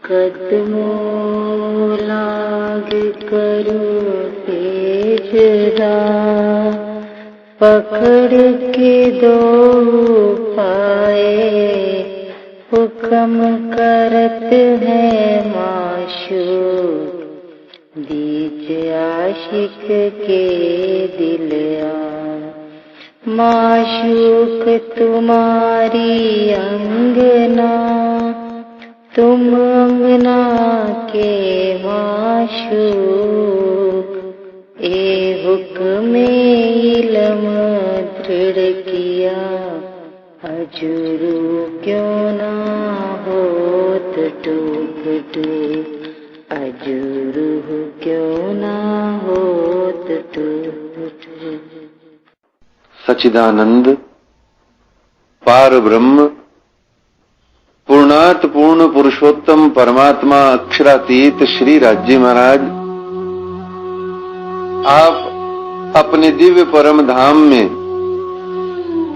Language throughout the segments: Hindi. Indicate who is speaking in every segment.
Speaker 1: कदमों लाग करो तेजरा, पकड़ के दो पाए हुक्म करत है माशूक, बीच आशिक के दिल माशूक तुम्हारी अंगना, तुम अंगना के माशूक, ए हुक्म इल्म दृढ़ किया, अजुरू क्यों ना होत टूक टूक, अजुरू क्यों ना होत टूक टूक।
Speaker 2: सच्चिदानंद पार ब्रह्म पूर्णात पूर्ण पुरुषोत्तम परमात्मा अक्षरातीत श्री राज्य महाराज, आप अपने दिव्य परम धाम में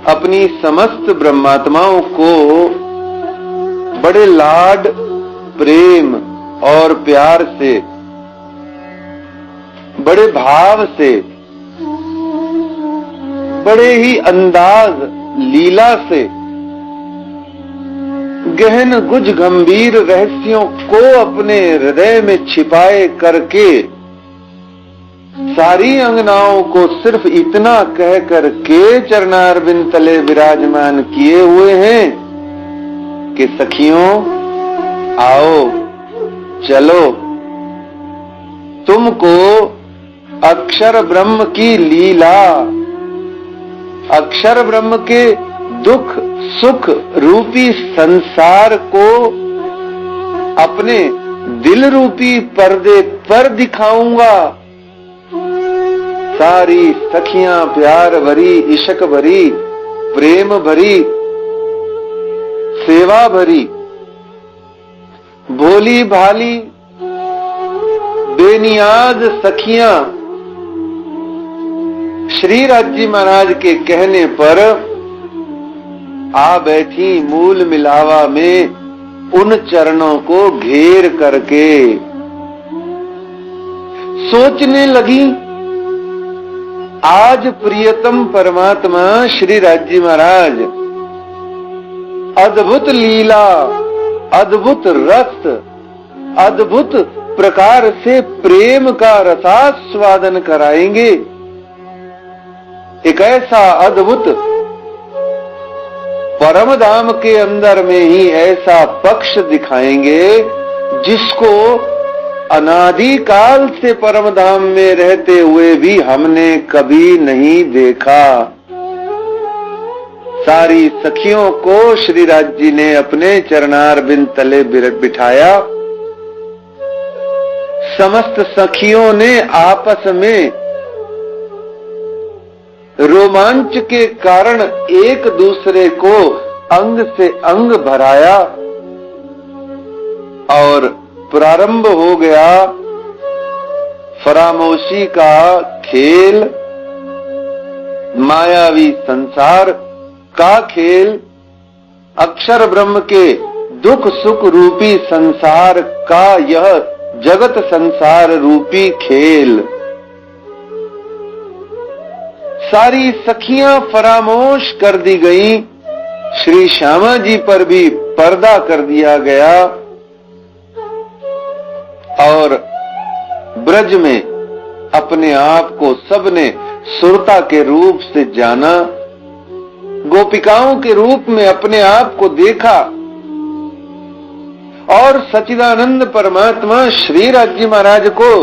Speaker 2: अपनी समस्त ब्रह्मात्माओं को बड़े लाड प्रेम और प्यार से, बड़े भाव से, बड़े ही अंदाज लीला से गहन गुज गंभीर रहस्यों को अपने हृदय में छिपाए करके सारी अंगनाओं को सिर्फ इतना कह करके चरणारविंद तले विराजमान किए हुए हैं कि सखियों आओ चलो, तुमको अक्षर ब्रह्म की लीला, अक्षर ब्रह्म के दुख सुख रूपी संसार को अपने दिल रूपी पर्दे पर दिखाऊंगा। सारी सखियां प्यार भरी, इश्क भरी, प्रेम भरी, सेवा भरी, भोली भाली बेनियाज सखियां श्री राज्य महाराज के कहने पर आ बैठी मूल मिलावा में उन चरणों को घेर करके सोचने लगी, आज प्रियतम परमात्मा श्री राज्य महाराज अद्भुत लीला, अद्भुत रस, अद्भुत प्रकार से प्रेम का रसास्वादन कराएंगे। एक ऐसा अद्भुत परम धाम के अंदर में ही ऐसा पक्ष दिखाएंगे जिसको अनादि काल से परम धाम में रहते हुए भी हमने कभी नहीं देखा। सारी सखियों को श्री राज जी ने अपने चरणारविंद तले बिठाया। समस्त सखियों ने आपस में रोमांच के कारण एक दूसरे को अंग से अंग भराया और प्रारंभ हो गया फरामोशी का खेल, मायावी संसार का खेल, अक्षर ब्रह्म के दुख सुख रूपी संसार का यह जगत संसार रूपी खेल। सारी सखियां फरामोश कर दी गई, श्री श्यामा जी पर भी पर्दा कर दिया गया और ब्रज में अपने आप को सबने सुरता के रूप से जाना, गोपिकाओं के रूप में अपने आप को देखा और सच्चिदानंद परमात्मा श्री राज्य महाराज को,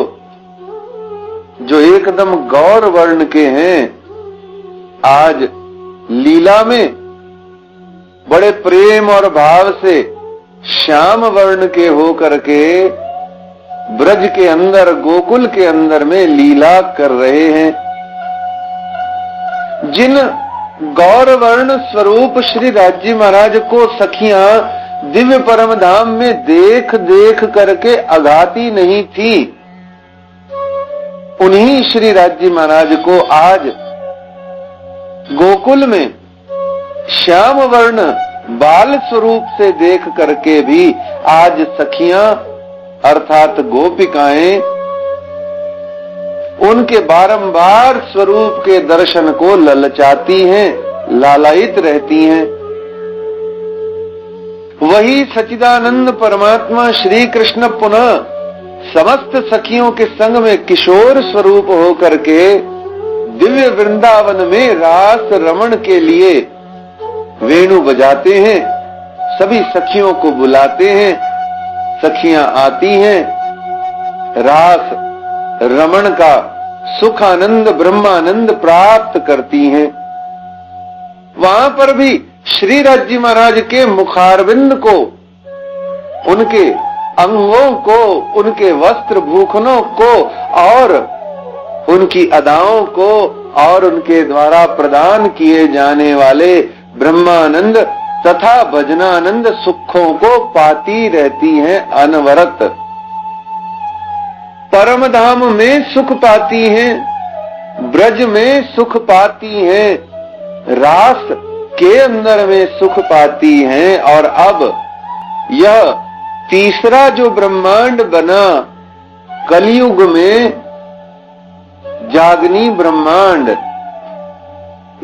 Speaker 2: जो एकदम गौर वर्ण के हैं, आज लीला में बड़े प्रेम और भाव से श्याम वर्ण के होकर के ब्रज के अंदर, गोकुल के अंदर में लीला कर रहे हैं। जिन गौर वर्ण स्वरूप श्री राज्य महाराज को सखियां दिव्य परम धाम में देख देख करके अघाती नहीं थी, उन्हीं श्री राज्य महाराज को आज गोकुल में श्याम वर्ण बाल स्वरूप से देख करके भी आज सखियां अर्थात गोपिकाएं उनके बारंबार स्वरूप के दर्शन को ललचाती हैं, लालायित रहती हैं। वही सच्चिदानंद परमात्मा श्री कृष्ण पुनः समस्त सखियों के संग में किशोर स्वरूप होकर के दिव्य वृंदावन में रास रमण के लिए वेणु बजाते हैं, सभी सखियों को बुलाते हैं, सखियां आती हैं, रास रमण का सुख आनंद ब्रह्मानंद प्राप्त करती हैं। वहां पर भी श्री राज्य महाराज के मुखारविंद को, उनके अंगों को, उनके वस्त्र भूखनों को और उनकी अदाओं को और उनके द्वारा प्रदान किए जाने वाले ब्रह्मानंद तथा भजनानंद सुखों को पाती रहती हैं अनवरत। परम धाम में सुख पाती हैं, ब्रज में सुख पाती हैं, रास के अंदर में सुख पाती हैं। और अब यह तीसरा जो ब्रह्मांड बना कलयुग में, जागनी ब्रह्मांड,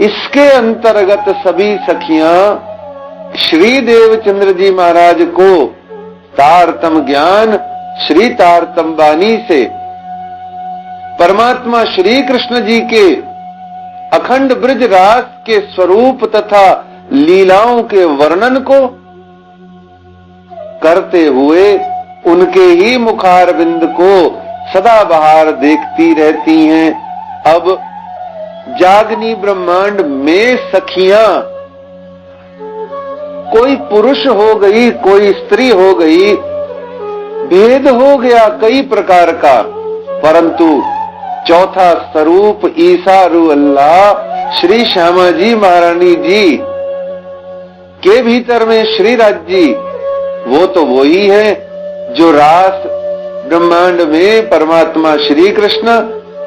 Speaker 2: इसके अंतर्गत सभी सखियां श्री देवचंद्र जी महाराज को तारतम ज्ञान श्री तारतम वाणी से परमात्मा श्री कृष्ण जी के अखंड ब्रज रास के स्वरूप तथा लीलाओं के वर्णन को करते हुए उनके ही मुखारविंद को सदा बहार देखती रहती हैं। अब जागनी ब्रह्मांड में सखियां, कोई पुरुष हो गई, कोई स्त्री हो गई, भेद हो गया कई प्रकार का, परंतु चौथा स्वरूप ईसारू अल्लाह श्री श्यामा जी महारानी जी के भीतर में श्री राज्य, वो तो वही है जो रास ब्रह्मांड में परमात्मा श्री कृष्ण,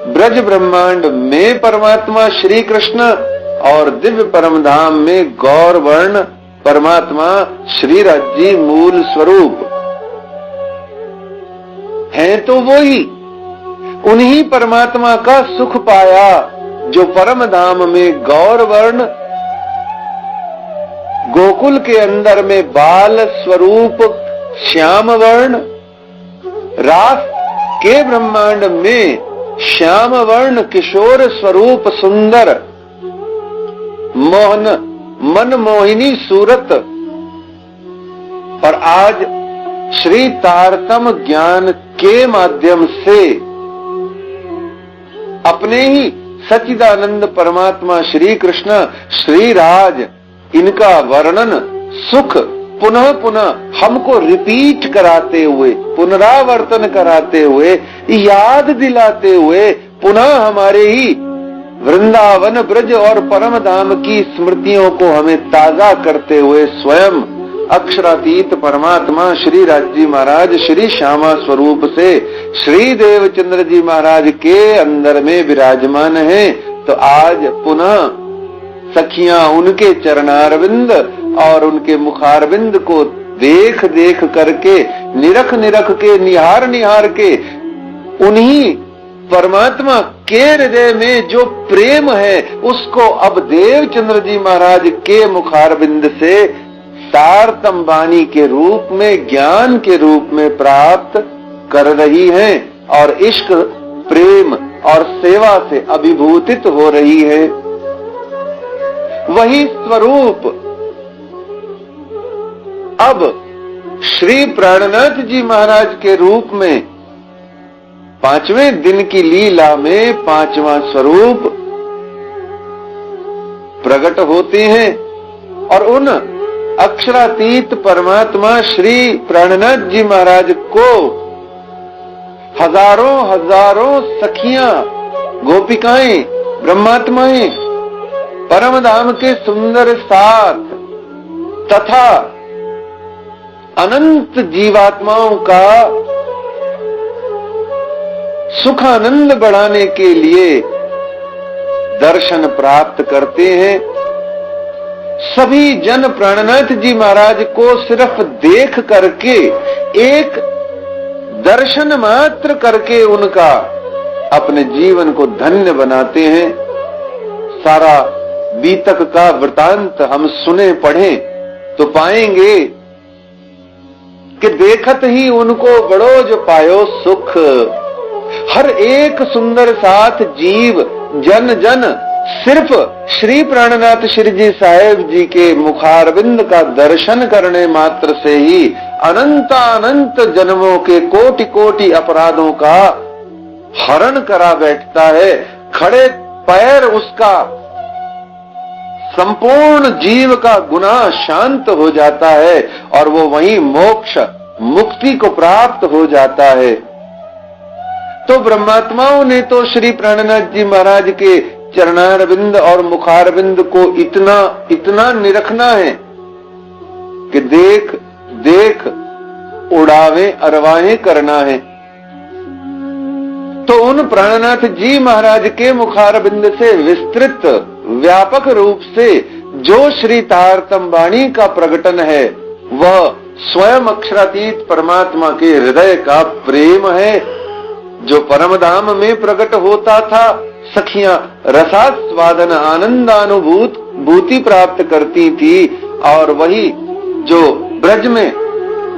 Speaker 2: ब्रज ब्रह्मांड में परमात्मा श्री कृष्ण और दिव्य परम धाम में गौर वर्ण परमात्मा श्री राज्य मूल स्वरूप हैं। तो वही उन्हीं परमात्मा का सुख पाया जो परम धाम में गौर वर्ण, गोकुल के अंदर में बाल स्वरूप श्याम वर्ण, रास के ब्रह्मांड में श्याम वर्ण किशोर स्वरूप सुंदर मोहन मन मोहिनी सूरत, और आज श्री तारतम ज्ञान के माध्यम से अपने ही सच्चिदानंद परमात्मा श्री कृष्ण श्री राज, इनका वर्णन सुख पुनः पुनः हमको रिपीट कराते हुए, पुनरावर्तन कराते हुए, याद दिलाते हुए, पुनः हमारे ही वृंदावन ब्रज और परम धाम की स्मृतियों को हमें ताजा करते हुए स्वयं अक्षरातीत परमात्मा श्री राज्य महाराज श्री श्यामा स्वरूप से श्री देवचंद्र जी महाराज के अंदर में विराजमान हैं। तो आज पुनः सखियां उनके चरणारविंद और उनके मुखारविंद को देख देख करके, निरख निरख के, निहार निहार के, उन्हीं परमात्मा के हृदय में जो प्रेम है उसको अब देवचंद्र जी महाराज के मुखारविंद से तारतम वाणी के रूप में, ज्ञान के रूप में प्राप्त कर रही हैं और इश्क प्रेम और सेवा से अभिभूतित हो रही है। वही स्वरूप अब श्री प्राणनाथ जी महाराज के रूप में पांचवें दिन की लीला में पांचवा स्वरूप प्रकट होते हैं और उन अक्षरातीत परमात्मा श्री प्राणनाथ जी महाराज को हजारों हजारों सखियां, गोपिकाएं, ब्रह्मात्माएं, परम धाम के सुंदर साथ तथा अनंत जीवात्माओं का सुखानंद बढ़ाने के लिए दर्शन प्राप्त करते हैं। सभी जन प्राणनाथ जी महाराज को सिर्फ देख करके, एक दर्शन मात्र करके उनका अपने जीवन को धन्य बनाते हैं। सारा बीतक का वृतांत हम सुने पढ़ें तो पाएंगे कि देखत ही उनको बड़ो जो पायो सुख। हर एक सुंदर साथ जीव जन जन सिर्फ श्री प्राणनाथ श्री जी साहेब जी के मुखारविंद का दर्शन करने मात्र से ही अनंत जन्मों के कोटि कोटि अपराधों का हरण करा बैठता है। खड़े पैर उसका संपूर्ण जीव का गुनाह शांत हो जाता है और वो वहीं मोक्ष मुक्ति को प्राप्त हो जाता है। तो ब्रह्मात्माओं ने तो श्री प्राणनाथ जी महाराज के चरणारविंद और मुखारविंद को इतना निरखना है कि देख देख उड़ावे अरवाहें करना है। तो उन प्राणनाथ जी महाराज के मुखारविंद से विस्तृत व्यापक रूप से जो श्री तारतम वाणी का प्रकटन है वह स्वयं अक्षरातीत परमात्मा के हृदय का प्रेम है, जो परमधाम में प्रकट होता था। सखियां रसास्वादन आनंदानुभूति प्राप्त करती थी और वही जो ब्रज में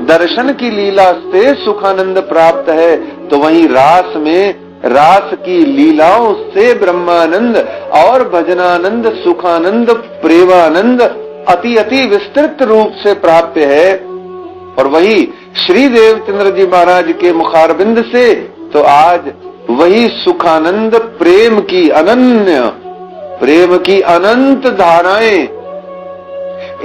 Speaker 2: दर्शन की लीला से सुखानंद प्राप्त है, तो वहीं रास में रास की लीलाओं से ब्रह्मानंद और भजनानंद सुखानंद प्रेमानंद अति अति विस्तृत रूप से प्राप्त है। और वही श्री देवचंद्र जी महाराज के मुखारबिंद से तो आज वही सुखानंद प्रेम की अनंत धाराएं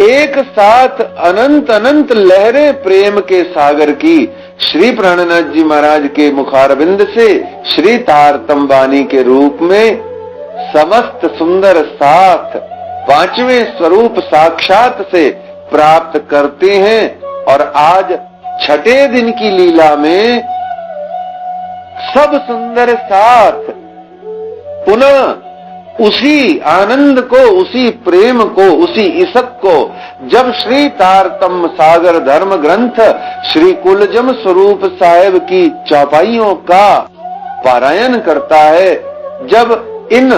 Speaker 2: एक साथ अनंत लहरें प्रेम के सागर की श्री प्राणनाथ जी महाराज के मुखारबिंद से श्री तारतम वाणी के रूप में समस्त सुंदर साथ पांचवें स्वरूप साक्षात से प्राप्त करते हैं। और आज छठे दिन की लीला में सब सुंदर साथ पुनः उसी आनंद को, उसी प्रेम को, उसी इसक को जब श्री तारतम सागर धर्म ग्रंथ श्री कुलजम स्वरूप साहेब की चौपाइयों का पारायण करता है, जब इन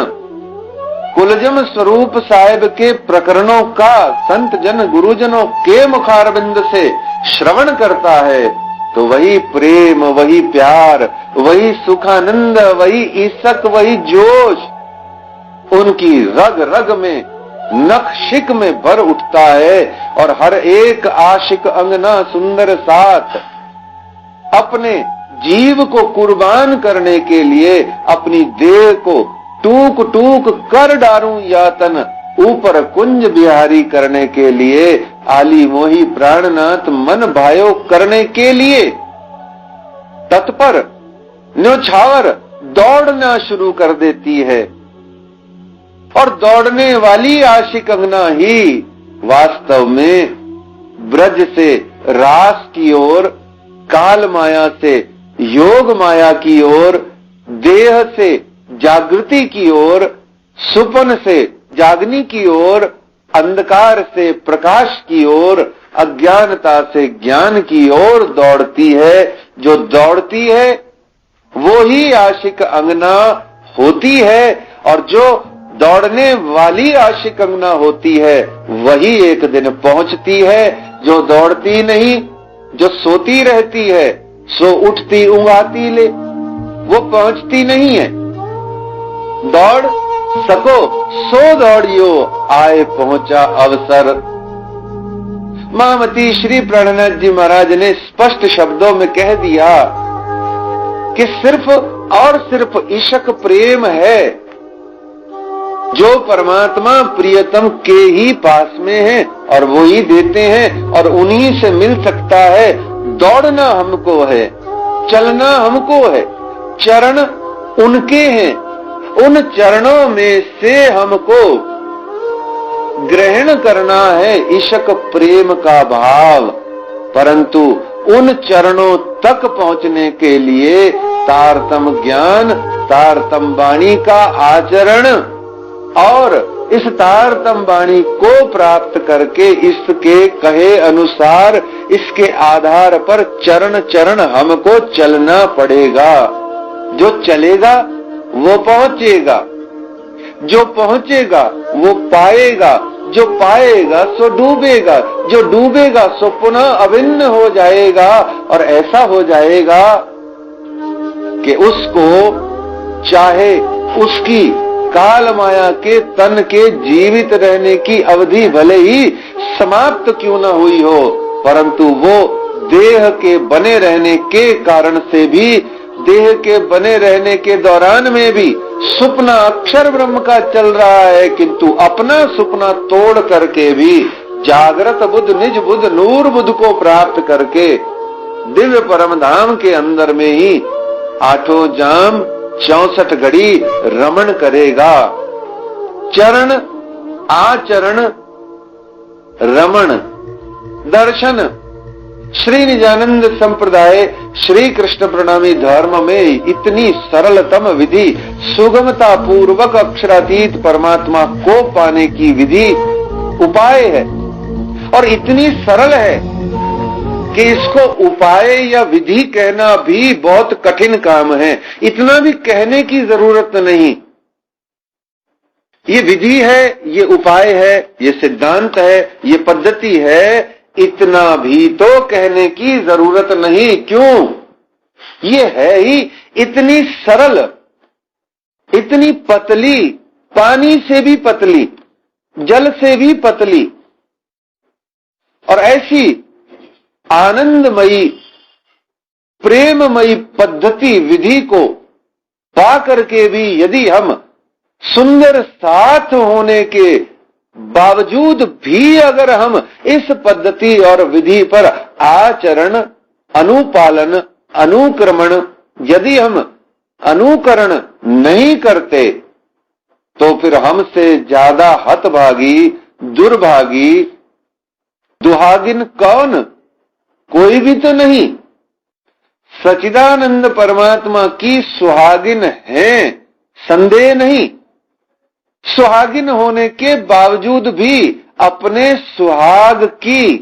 Speaker 2: कुलजम स्वरूप साहेब के प्रकरणों का संत जन गुरुजनों के मुखारबिंद से श्रवण करता है, तो वही प्रेम, वही प्यार, वही सुखानंद, वही ईसक, वही जोश उनकी रग रग में नख शिक में भर उठता है। और हर एक आशिक अंगना सुंदर साथ अपने जीव को कुर्बान करने के लिए अपनी देह को टूक टूक कर डारूं यातन ऊपर कुंज बिहारी करने के लिए, आली मोही प्राणनाथ मन भायो करने के लिए तत्पर न्योछावर दौड़ना शुरू कर देती है। और दौड़ने वाली आशिक अंगना ही वास्तव में ब्रज से रास की ओर, काल माया से योग माया की ओर, देह से जागृति की ओर, सुपन से जागनी की ओर, अंधकार से प्रकाश की ओर, अज्ञानता से ज्ञान की ओर दौड़ती है। जो दौड़ती है वो ही आशिक अंगना होती है, और जो दौड़ने वाली आशिक अंगना होती है वही एक दिन पहुंचती है। जो दौड़ती नहीं, जो सोती रहती है, सो उठती उंगाती ले, वो पहुंचती नहीं है। दौड़ सको सो दौड़ियो, आए पहुंचा अवसर। महामती श्री प्राणनाथ जी महाराज ने स्पष्ट शब्दों में कह दिया कि सिर्फ और सिर्फ ईशक प्रेम है जो परमात्मा प्रियतम के ही पास में है और वो ही देते हैं और उन्हीं से मिल सकता है। दौड़ना हमको है, चलना हमको है, चरण उनके हैं, उन चरणों में से हमको ग्रहण करना है ईशक प्रेम का भाव। परंतु उन चरणों तक पहुंचने के लिए तारतम ज्ञान, तारतम वाणी का आचरण और इस तारतम वाणी को प्राप्त करके इसके कहे अनुसार, इसके आधार पर चरण चरण हमको चलना पड़ेगा। जो चलेगा वो पहुंचेगा, जो पहुंचेगा वो पाएगा, जो पाएगा सो डूबेगा, जो डूबेगा सो पुनः अभिन्न हो जाएगा। और ऐसा हो जाएगा कि उसको चाहे उसकी काल माया के तन के जीवित रहने की अवधि भले ही समाप्त क्यों न हुई हो, परंतु वो देह के बने रहने के कारण से भी, देह के बने रहने के दौरान में भी सुपना अक्षर ब्रह्म का चल रहा है, किंतु अपना सुपना तोड़ करके भी जागृत बुद्ध, निज बुद्ध, नूर बुद्ध को प्राप्त करके दिव्य परम धाम के अंदर में ही आठों जाम 64 घड़ी रमण करेगा। चरण आचरण रमण दर्शन श्री निजानंद संप्रदाय श्री कृष्ण प्रणामी धर्म में इतनी सरलतम विधि, सुगमता पूर्वक अक्षरातीत परमात्मा को पाने की विधि उपाय है, और इतनी सरल है कि इसको उपाय या विधि कहना भी बहुत कठिन काम है। इतना भी कहने की जरूरत नहीं। ये विधि है, ये उपाय है, ये सिद्धांत है, ये पद्धति है, इतना भी तो कहने की जरूरत नहीं। क्यों? ये है ही इतनी सरल, इतनी पतली, पानी से भी पतली, जल से भी पतली, और ऐसी आनंदमयी प्रेममयी पद्धति विधि को पा करके भी यदि हम सुंदर साथ होने के बावजूद भी अगर हम इस पद्धति और विधि पर आचरण, अनुपालन, अनुक्रमण यदि हम अनुकरण नहीं करते, तो फिर हमसे ज्यादा हतभागी, दुर्भागी, दुहागिन कौन? कोई भी तो नहीं। सच्चिदानंद परमात्मा की सुहागिन है, संदेह नहीं। सुहागिन होने के बावजूद भी अपने सुहाग की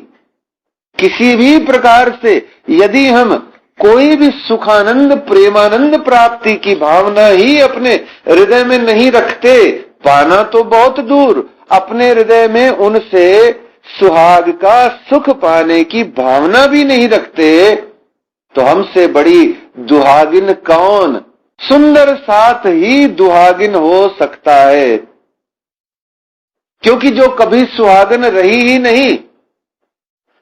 Speaker 2: किसी भी प्रकार से यदि हम कोई भी सुखानंद, प्रेमानंद प्राप्ति की भावना ही अपने हृदय में नहीं रखते, पाना तो बहुत दूर, अपने हृदय में उनसे सुहाग का सुख पाने की भावना भी नहीं रखते, तो हमसे बड़ी दुहागिन कौन? सुंदर साथ ही दुहागिन हो सकता है, क्योंकि जो कभी सुहागिन रही ही नहीं,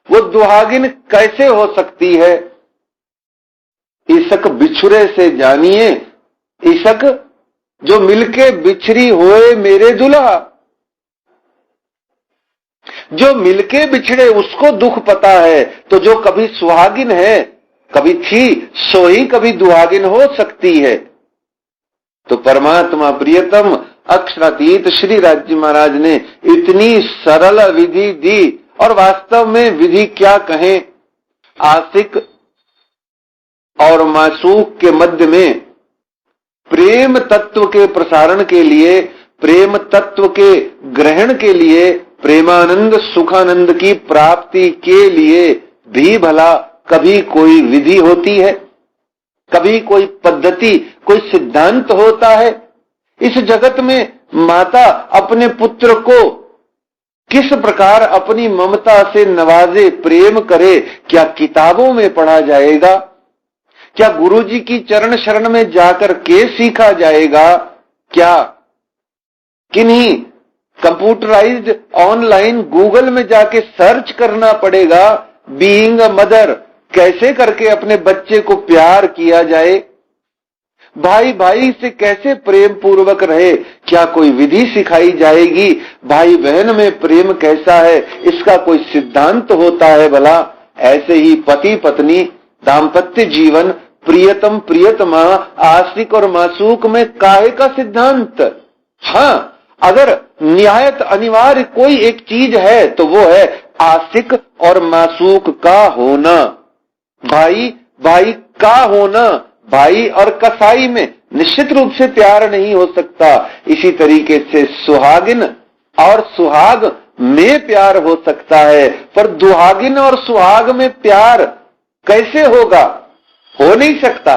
Speaker 2: वो दुहागिन कैसे हो सकती है? ईशक बिछुरे से जानिए, ईशक जो मिलके बिछड़ी होए मेरे दुल्हा। जो मिलके बिछड़े उसको दुख पता है, तो जो कभी सुहागिन है, कभी थी, सो ही कभी दुहागिन हो सकती है। तो परमात्मा प्रियतम अक्षरातीत श्री राज्य महाराज ने इतनी सरल विधि दी, और वास्तव में विधि क्या कहें, आशिक और मासूक के मध्य में प्रेम तत्व के प्रसारण के लिए, प्रेम तत्व के ग्रहण के लिए, प्रेमानंद सुखानंद की प्राप्ति के लिए भी भला कभी कोई विधि होती है? कभी कोई पद्धति, कोई सिद्धांत होता है? इस जगत में माता अपने पुत्र को किस प्रकार अपनी ममता से नवाजे, प्रेम करे, क्या किताबों में पढ़ा जाएगा? क्या गुरुजी की चरण शरण में जाकर के सीखा जाएगा? क्या किन्हीं कंप्यूटराइज्ड ऑनलाइन गूगल में जाके सर्च करना पड़ेगा? बीइंग अ मदर, कैसे करके अपने बच्चे को प्यार किया जाए, भाई भाई से कैसे प्रेम पूर्वक रहे, क्या कोई विधि सिखाई जाएगी? भाई बहन में प्रेम कैसा है, इसका कोई सिद्धांत होता है भला? ऐसे ही पति पत्नी, दाम्पत्य जीवन, प्रियतम प्रियतमा, आशिक और मासूक में काहे का सिद्धांत? हाँ, अगर निहायत अनिवार्य कोई एक चीज है तो वो है आशिक और मासूक का होना, भाई भाई का होना। भाई और कसाई में निश्चित रूप से प्यार नहीं हो सकता। इसी तरीके से सुहागिन और सुहाग में प्यार हो सकता है, पर दुहागिन और सुहाग में प्यार कैसे होगा? हो नहीं सकता।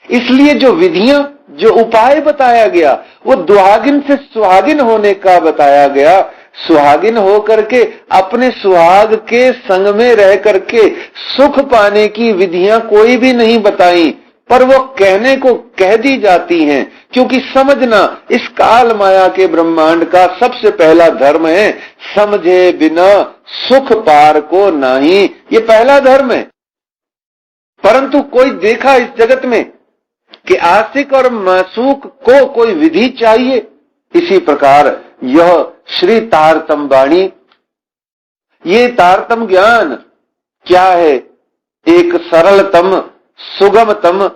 Speaker 2: इसलिए जो विधियां, जो उपाय बताया गया वो दुहागिन से सुहागिन होने का बताया गया। सुहागिन होकर के अपने सुहाग के संग में रह करके सुख पाने की विधियां कोई भी नहीं बताई, पर वो कहने को कह दी जाती हैं, क्योंकि समझना इस काल माया के ब्रह्मांड का सबसे पहला धर्म है। समझे बिना सुख पार को नहीं, ये पहला धर्म है। परंतु कोई देखा इस जगत में कि आशिक और मासूक को कोई विधि चाहिए। इसी प्रकार यह श्री तारतम वाणी, ये तारतम ज्ञान क्या है? एक सरलतम, सुगमतम,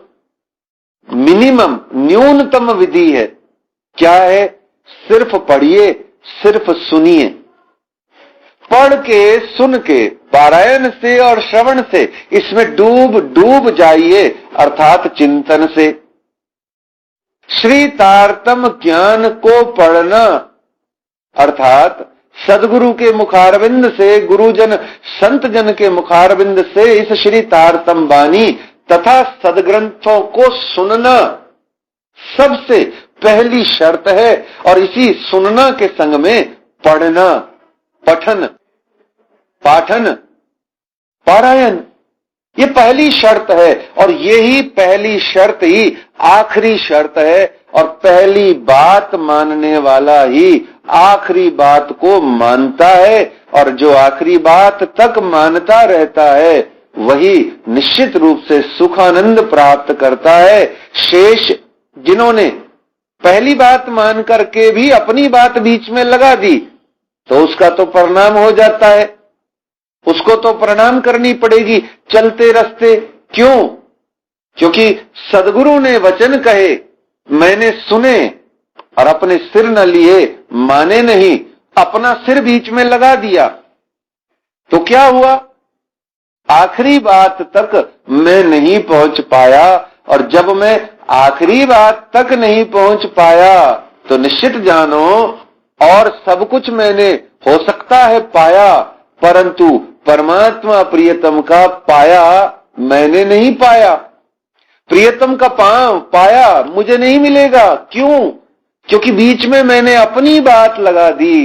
Speaker 2: मिनिमम, न्यूनतम विधि है। क्या है? सिर्फ पढ़िए, सिर्फ सुनिए। पढ़ के, सुन के, पारायण से और श्रवण से इसमें डूब जाइए, अर्थात चिंतन से। श्री तारतम ज्ञान को पढ़ना अर्थात सदगुरु के मुखारविंद से, गुरुजन संत जन के मुखारविंद से इस श्री तारतम वाणी तथा सदग्रंथों को सुनना सबसे पहली शर्त है। और इसी सुनना के संग में पढ़ना, पठन, पाठन, पारायण, ये पहली शर्त है। और यही पहली शर्त ही आखिरी शर्त है। और पहली बात मानने वाला ही आखिरी बात को मानता है, और जो आखिरी बात तक मानता रहता है वही निश्चित रूप से सुखानंद प्राप्त करता है। शेष जिन्होंने पहली बात मान करके भी अपनी बात बीच में लगा दी तो उसका तो परिणाम हो जाता है, उसको तो प्रणाम करनी पड़ेगी चलते रास्ते। क्यों? क्योंकि सदगुरु ने वचन कहे, मैंने सुने और अपने सिर न लिए, माने नहीं, अपना सिर बीच में लगा दिया तो क्या हुआ? आखिरी बात तक मैं नहीं पहुंच पाया। और जब मैं आखिरी बात तक नहीं पहुंच पाया तो निश्चित जानो और सब कुछ मैंने हो सकता है पाया, परंतु परमात्मा प्रियतम का पाया मैंने नहीं पाया। प्रियतम का पाया मुझे नहीं मिलेगा। क्यों? क्योंकि बीच में मैंने अपनी बात लगा दी।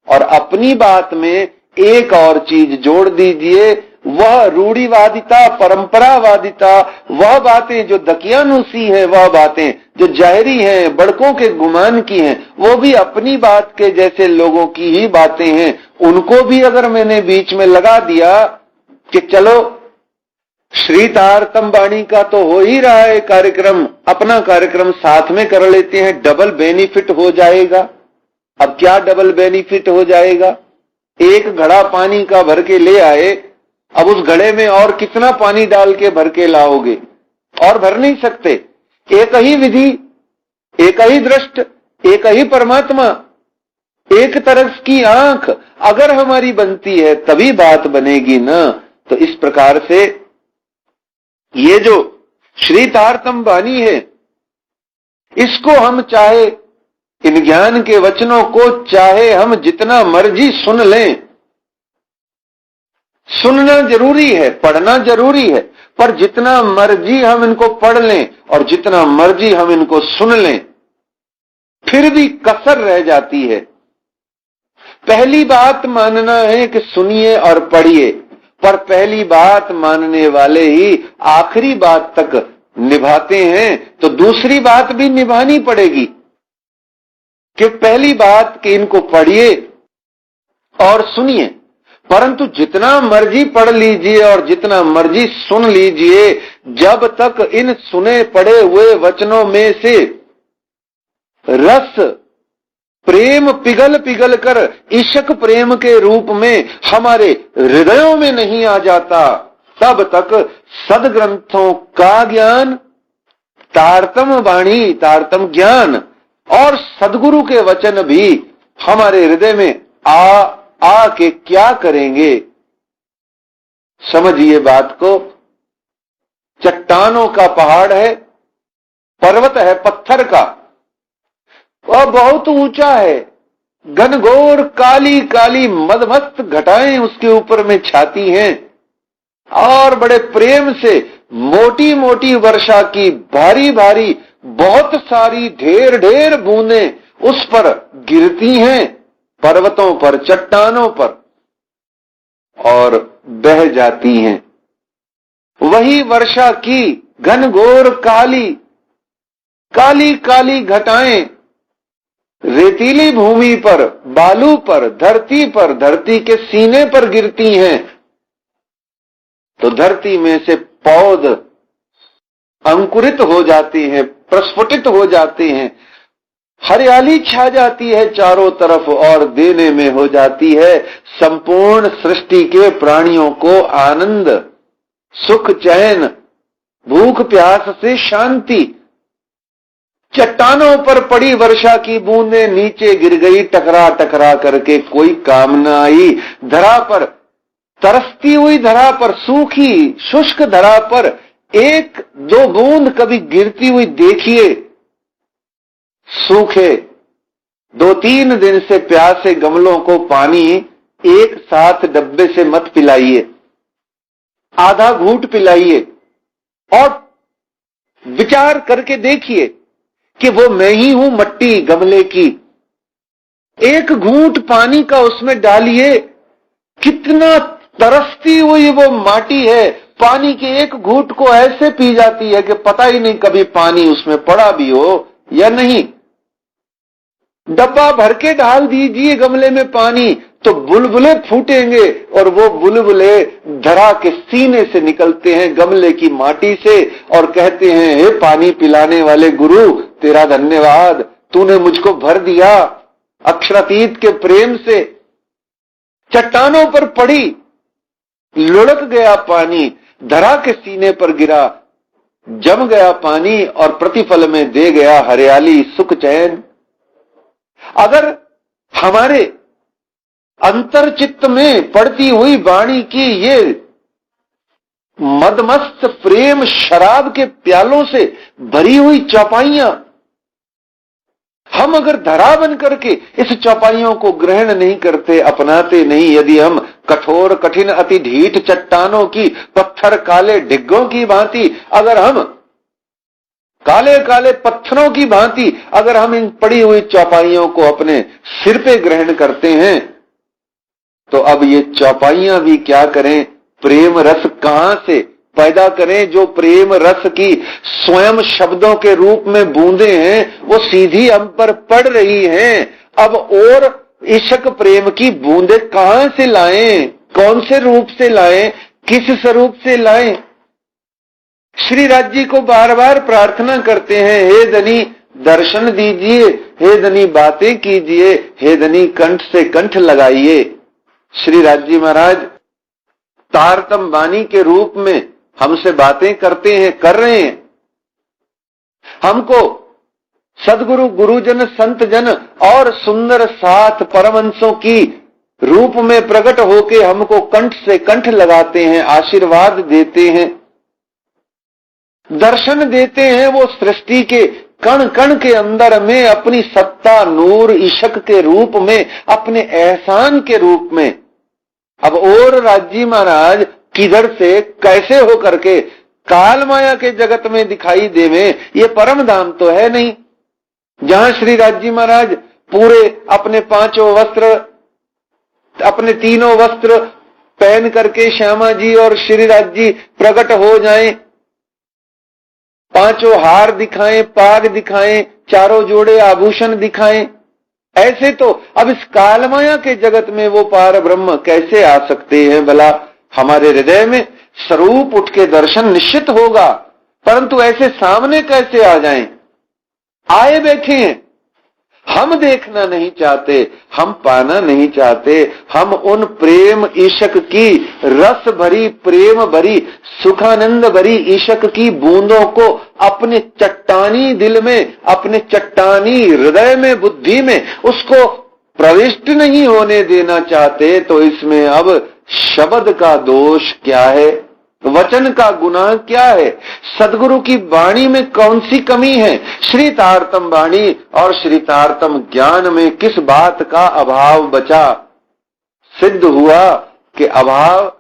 Speaker 2: और अपनी बात में एक और चीज जोड़ दीजिए, वह रूढ़िवादिता, परंपरावादिता, वह बातें जो दकियानुसी हैं, वह बातें जो जाहिरी हैं, बड़कों के गुमान की हैं, वो भी अपनी बात के जैसे लोगों की ही बातें हैं। उनको भी अगर मैंने बीच में लगा दिया कि चलो श्री तारतम वाणी का तो हो ही रहा है कार्यक्रम, अपना कार्यक्रम साथ में कर लेते हैं, डबल बेनिफिट हो जाएगा। अब क्या डबल बेनिफिट हो जाएगा? एक घड़ा पानी का भर के ले आए, अब उस घड़े में और कितना पानी डाल के भर के लाओगे? और भर नहीं सकते। एक ही विधि, एक ही दृष्ट, एक ही परमात्मा, एक तरफ की आंख अगर हमारी बनती है तभी बात बनेगी ना। तो इस प्रकार से ये जो श्री तारतम वाणी है, इसको हम चाहे इन ज्ञान के वचनों को चाहे हम जितना मर्जी सुन लें, सुनना जरूरी है, पढ़ना जरूरी है, पर जितना मर्जी हम इनको पढ़ लें और जितना मर्जी हम इनको सुन लें, फिर भी कसर रह जाती है। पहली बात मानना है कि सुनिए और पढ़िए, पर पहली बात मानने वाले ही आखिरी बात तक निभाते हैं, तो दूसरी बात भी निभानी पड़ेगी कि पहली बात कि इनको पढ़िए और सुनिए। परंतु जितना मर्जी पढ़ लीजिए और जितना मर्जी सुन लीजिए, जब तक इन सुने पढ़े हुए वचनों में से रस, प्रेम पिघल पिघल कर इश्क प्रेम के रूप में हमारे हृदयों में नहीं आ जाता, तब तक सदग्रंथों का ज्ञान, तारतम वाणी, तारतम ज्ञान और सदगुरु के वचन भी हमारे हृदय में आ के क्या करेंगे? समझिए बात को। चट्टानों का पहाड़ है, पर्वत है पत्थर का, वह बहुत ऊंचा है, घनघोर काली काली मदमस्त घटाएं उसके ऊपर में छाती हैं और बड़े प्रेम से मोटी मोटी वर्षा की भारी भारी बहुत सारी ढेर ढेर बूंदें उस पर गिरती हैं, पर्वतों पर, चट्टानों पर, और बह जाती हैं। वही वर्षा की घनघोर काली काली काली घटाएं रेतीली भूमि पर, बालू पर, धरती के सीने पर गिरती हैं, तो धरती में से पौध अंकुरित हो जाते हैं, प्रस्फुटित हो जाते हैं, हरियाली छा जाती है चारों तरफ और देने में हो जाती है संपूर्ण सृष्टि के प्राणियों को आनंद, सुख, चैन, भूख प्यास से शांति। चट्टानों पर पड़ी वर्षा की बूंदें नीचे गिर गई टकरा टकरा करके, कोई काम न आई। धरा पर, तरसती हुई धरा पर, सूखी शुष्क धरा पर एक दो बूंद कभी गिरती हुई देखिए। सूखे 2-3 दिन से प्यासे गमलों को पानी एक साथ डब्बे से मत पिलाइए, आधा घूंट पिलाइए और विचार करके देखिए कि वो मैं ही हूं मट्टी गमले की। एक घूंट पानी का उसमें डालिए, कितना तरसती हुई वो माटी है, पानी के एक घूंट को ऐसे पी जाती है कि पता ही नहीं कभी पानी उसमें पड़ा भी हो या नहीं। डब्बा भर के डाल दीजिए गमले में पानी, तो बुलबुले फूटेंगे और वो बुलबुले धरा के सीने से निकलते हैं, गमले की माटी से, और कहते हैं हे पानी पिलाने वाले गुरु, तेरा धन्यवाद, तूने मुझको भर दिया अक्षरातीत के प्रेम से। चट्टानों पर पड़ी, लुढ़क गया पानी, धरा के सीने पर गिरा, जम गया पानी और प्रतिफल में दे गया हरियाली, सुख, चैन। अगर हमारे अंतर चित्त में पड़ती हुई वाणी की ये मदमस्त प्रेम शराब के प्यालों से भरी हुई चौपाइयां, हम अगर धरा बन करके इस चौपाइयों को ग्रहण नहीं करते, अपनाते नहीं, यदि हम कठोर कठिन अति ढीठ चट्टानों की, पत्थर काले डिग्गों की भांति, अगर हम काले काले पत्थरों की भांति अगर हम इन पड़ी हुई चौपाइयों को अपने सिर पे ग्रहण करते हैं, तो अब ये चौपाइयां भी क्या करें, प्रेम रस कहां से पैदा करें। जो प्रेम रस की स्वयं शब्दों के रूप में बूंदे हैं वो सीधी हम पर पड़ रही हैं। अब और इश्क प्रेम की बूंदे कहां से लाएं, कौन से रूप से लाएं, किस स्वरूप से लाएं। श्री राज जी को बार बार प्रार्थना करते हैं, हे धनी दर्शन दीजिए, हे धनी बातें कीजिए, हे धनी कंठ से कंठ लगाइए। श्री राज जी महाराज तारतम वाणी के रूप में हमसे बातें करते हैं, कर रहे हैं। हमको सदगुरु, गुरुजन, संत जन और सुंदर साथ परमहंसों की रूप में प्रकट होके हमको कंठ से कंठ लगाते हैं, आशीर्वाद देते हैं, दर्शन देते हैं। वो सृष्टि के कण कण के अंदर में अपनी सत्ता, नूर, इश्क के रूप में, अपने एहसान के रूप में। अब और राजी महाराज किधर से कैसे हो करके काल माया के जगत में दिखाई देवे, ये परम धाम तो है नहीं, जहां श्री राजी महाराज पूरे अपने 5 वस्त्र, अपने 3 वस्त्र पहन करके श्यामा जी और श्री राज जी प्रकट हो जाएं, 5 हार दिखाएं, पाग दिखाएं, 4 जोड़े आभूषण दिखाएं। ऐसे तो अब इस कालमाया के जगत में वो पार ब्रह्म कैसे आ सकते हैं भला। हमारे हृदय में स्वरूप उठ के दर्शन निश्चित होगा, परंतु ऐसे सामने कैसे आ जाएं। आए बैठे हैं, हम देखना नहीं चाहते, हम पाना नहीं चाहते, हम उन प्रेम इश्क की रस भरी, प्रेम भरी, सुखानंद भरी इश्क की बूंदों को अपने चट्टानी दिल में, अपने चट्टानी हृदय में, बुद्धि में उसको प्रविष्ट नहीं होने देना चाहते। तो इसमें अब शब्द का दोष क्या है, वचन का गुनाह क्या है, सदगुरु की वाणी में कौन सी कमी है, श्री तारतम वाणी और श्री तारतम ज्ञान में किस बात का अभाव बचा। सिद्ध हुआ कि अभाव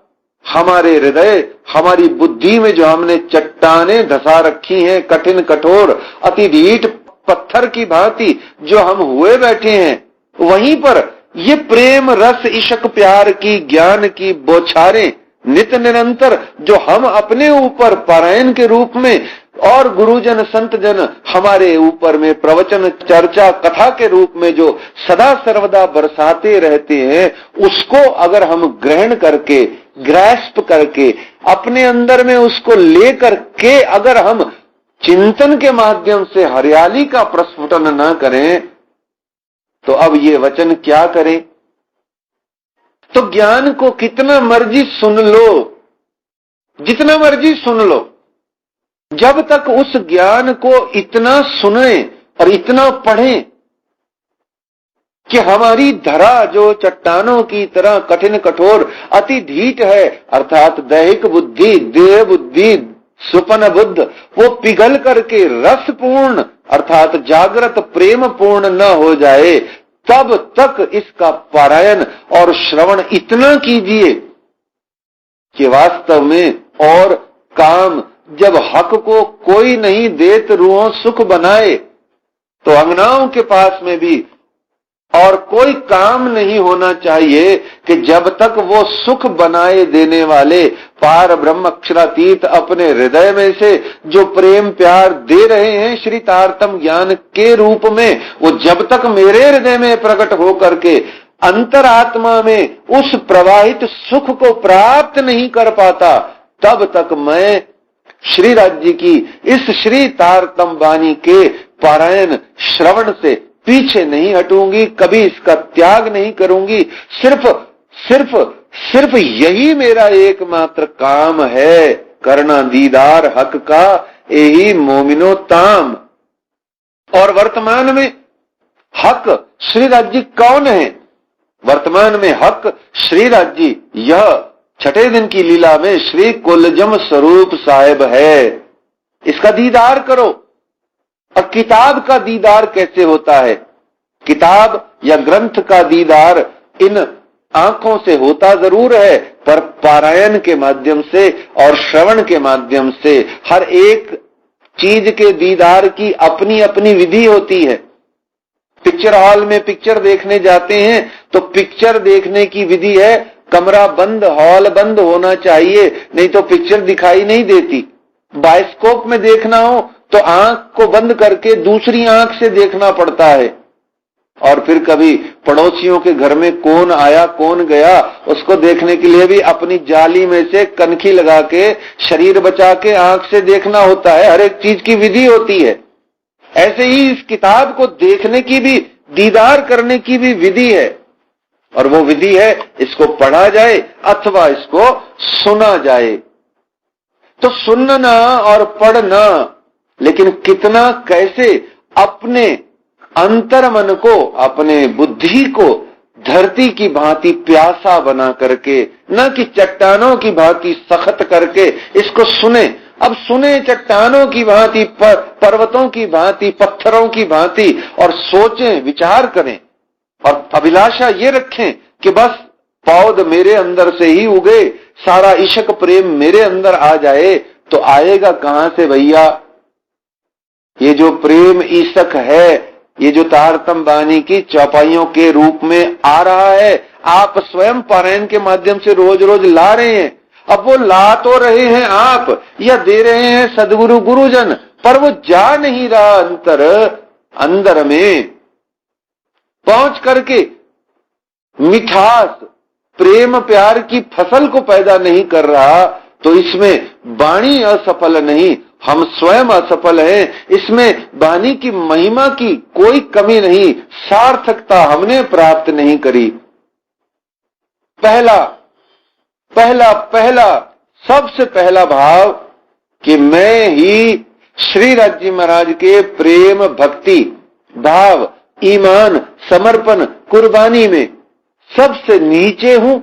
Speaker 2: हमारे हृदय, हमारी बुद्धि में जो हमने चट्टाने धसा रखी हैं, कठिन कठोर अति ढीठ पत्थर की भांति जो हम हुए बैठे हैं, वहीं पर ये प्रेम रस इश्क प्यार की ज्ञान की बौछारें नित निरंतर जो हम अपने ऊपर पारायण के रूप में और गुरुजन संत जन हमारे ऊपर में प्रवचन चर्चा कथा के रूप में जो सदा सर्वदा बरसाते रहते हैं, उसको अगर हम ग्रहण करके ग्रैस्प करके अपने अंदर में उसको लेकर के अगर हम चिंतन के माध्यम से हरियाली का प्रस्फुटन न करें, तो अब ये वचन क्या करें। तो ज्ञान को कितना मर्जी सुन लो, जितना मर्जी सुन लो, जब तक उस ज्ञान को इतना सुने और इतना पढ़ें कि हमारी धरा जो चट्टानों की तरह कठिन कठोर अति ढीठ है, अर्थात दैहिक बुद्धि, देह बुद्धि, सुपन बुद्ध, वो पिघल करके रसपूर्ण अर्थात जागृत प्रेम पूर्ण न हो जाए, तब तक इसका पारायण और श्रवण इतना कीजिए कि वास्तव में और काम जब हक को कोई नहीं देत रूहों सुख बनाए, तो अंगनाओं के पास में भी और कोई काम नहीं होना चाहिए कि जब तक वो सुख बनाए देने वाले पार ब्रह्म अक्षरातीत अपने हृदय में से जो प्रेम प्यार दे रहे हैं श्री तारतम ज्ञान के रूप में, वो जब तक मेरे हृदय में प्रकट हो करके अंतरात्मा में उस प्रवाहित सुख को प्राप्त नहीं कर पाता, तब तक मैं श्री राज्य की इस श्री तारतम वाणी के पारायण श्रवण से पीछे नहीं हटूंगी, कभी इसका त्याग नहीं करूंगी। सिर्फ यही मेरा एकमात्र काम है, करना दीदार हक का यही मोमिनो ताम। और वर्तमान में हक श्री राज्य कौन है? वर्तमान में हक श्री राज्य यह छठे दिन की लीला में श्री कुलजम स्वरूप साहेब है, इसका दीदार करो। और किताब का दीदार कैसे होता है? किताब या ग्रंथ का दीदार इन आंखों से होता जरूर है, पर पारायण के माध्यम से और श्रवण के माध्यम से हर एक चीज के दीदार की अपनी अपनी विधि होती है। पिक्चर हॉल में पिक्चर देखने जाते हैं तो पिक्चर देखने की विधि है, कमरा बंद, हॉल बंद होना चाहिए, नहीं तो पिक्चर दिखाई नहीं देती। बायोस्कोप में देखना हो तो आंख को बंद करके दूसरी आंख से देखना पड़ता है। और फिर कभी पड़ोसियों के घर में कौन आया कौन गया, उसको देखने के लिए भी अपनी जाली में से कनखी लगा के शरीर बचा के आंख से देखना होता है। हर एक चीज की विधि होती है। ऐसे ही इस किताब को देखने की भी, दीदार करने की भी विधि है, और वो विधि है इसको पढ़ा जाए अथवा इसको सुना जाए। तो सुनना और पढ़ना, लेकिन कितना कैसे अपने अंतर मन को, अपने बुद्धि को धरती की भांति प्यासा बना करके, न कि चट्टानों की भांति सख्त करके इसको सुने। अब सुने चट्टानों की भांति, पर्वतों की भांति, पत्थरों की भांति, और सोचें, विचार करें और अभिलाषा ये रखें कि बस पौध मेरे अंदर से ही उगे, सारा इश्क प्रेम मेरे अंदर आ जाए। तो आएगा कहां से भैया? ये जो प्रेम इश्क है, ये जो तारतम वाणी की चौपाइयों के रूप में आ रहा है, आप स्वयं पारायण के माध्यम से रोज रोज ला रहे हैं। अब वो ला तो रहे हैं आप, या दे रहे हैं सदगुरु गुरुजन, पर वो जा नहीं रहा अंदर में पहुंच करके मिठास प्रेम प्यार की फसल को पैदा नहीं कर रहा। तो इसमें वाणी असफल नहीं, हम स्वयं असफल हैं। इसमें वाणी की महिमा की कोई कमी नहीं, सार्थकता हमने प्राप्त नहीं करी। सबसे पहला भाव कि मैं ही श्री राज्य महाराज के प्रेम भक्ति भाव ईमान समर्पण कुर्बानी में सबसे नीचे हूं,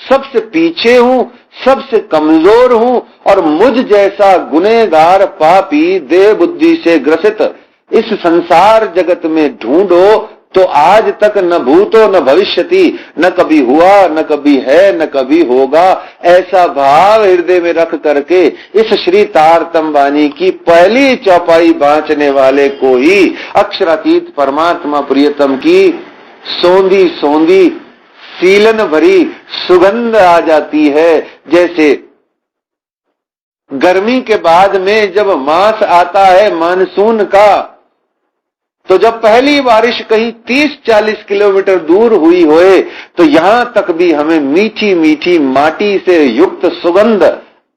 Speaker 2: सबसे पीछे हूं, सबसे कमजोर हूं और मुझ जैसा गुनहगार पापी देह बुद्धि से ग्रसित इस संसार जगत में ढूंढो तो आज तक न भूतो न भविष्यति, न कभी हुआ न कभी है न कभी होगा, ऐसा भाव हृदय में रख करके इस श्री तारतम वाणी की पहली चौपाई बांचने वाले को ही अक्षरातीत परमात्मा प्रियतम की सौंधी सौंधी सीलन भरी सुगंध आ जाती है। जैसे गर्मी के बाद में जब मास आता है मानसून का, तो जब पहली बारिश कहीं 30-40 किलोमीटर दूर हुई होए तो यहां तक भी हमें मीठी मीठी माटी से युक्त सुगंध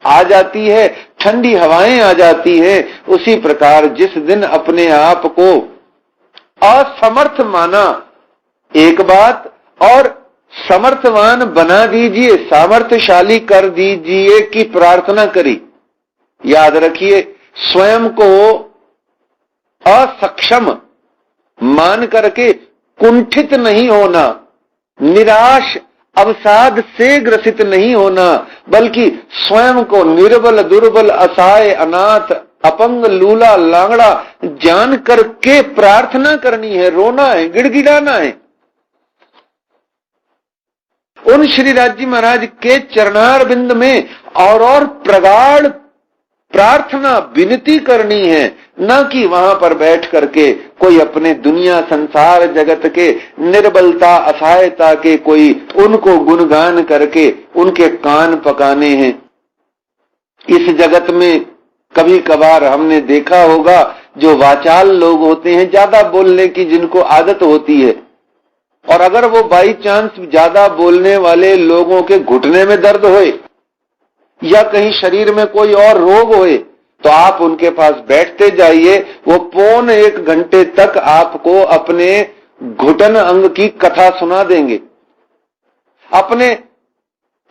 Speaker 2: आ जाती है, ठंडी हवाएं आ जाती हैं। उसी प्रकार जिस दिन अपने आप को असमर्थ माना एक बात, और समर्थवान बना दीजिए, सामर्थ्यशाली कर दीजिए की प्रार्थना करी। याद रखिए, स्वयं को असक्षम मान करके कुंठित नहीं होना, निराश अवसाद से ग्रसित नहीं होना, बल्कि स्वयं को निर्बल दुर्बल असहाय अनाथ अपंग लूला लांगड़ा जान करके प्रार्थना करनी है, रोना है, गिड़गिड़ाना है। उन श्री राज जी महाराज के चरणार बिंद में और प्रगाढ़ प्रार्थना विनती करनी है, न कि वहां पर बैठ करके कोई अपने दुनिया संसार जगत के निर्बलता असहायता के कोई उनको गुणगान करके उनके कान पकाने हैं। इस जगत में कभी कभार हमने देखा होगा जो वाचाल लोग होते हैं, ज्यादा बोलने की जिनको आदत होती है, और अगर वो बाई चांस ज्यादा बोलने वाले लोगों के घुटने में दर्द होए या कहीं शरीर में कोई और रोग होए तो आप उनके पास बैठते जाइए, वो पौन 1 घंटे तक आपको अपने घुटन अंग की कथा सुना देंगे। अपने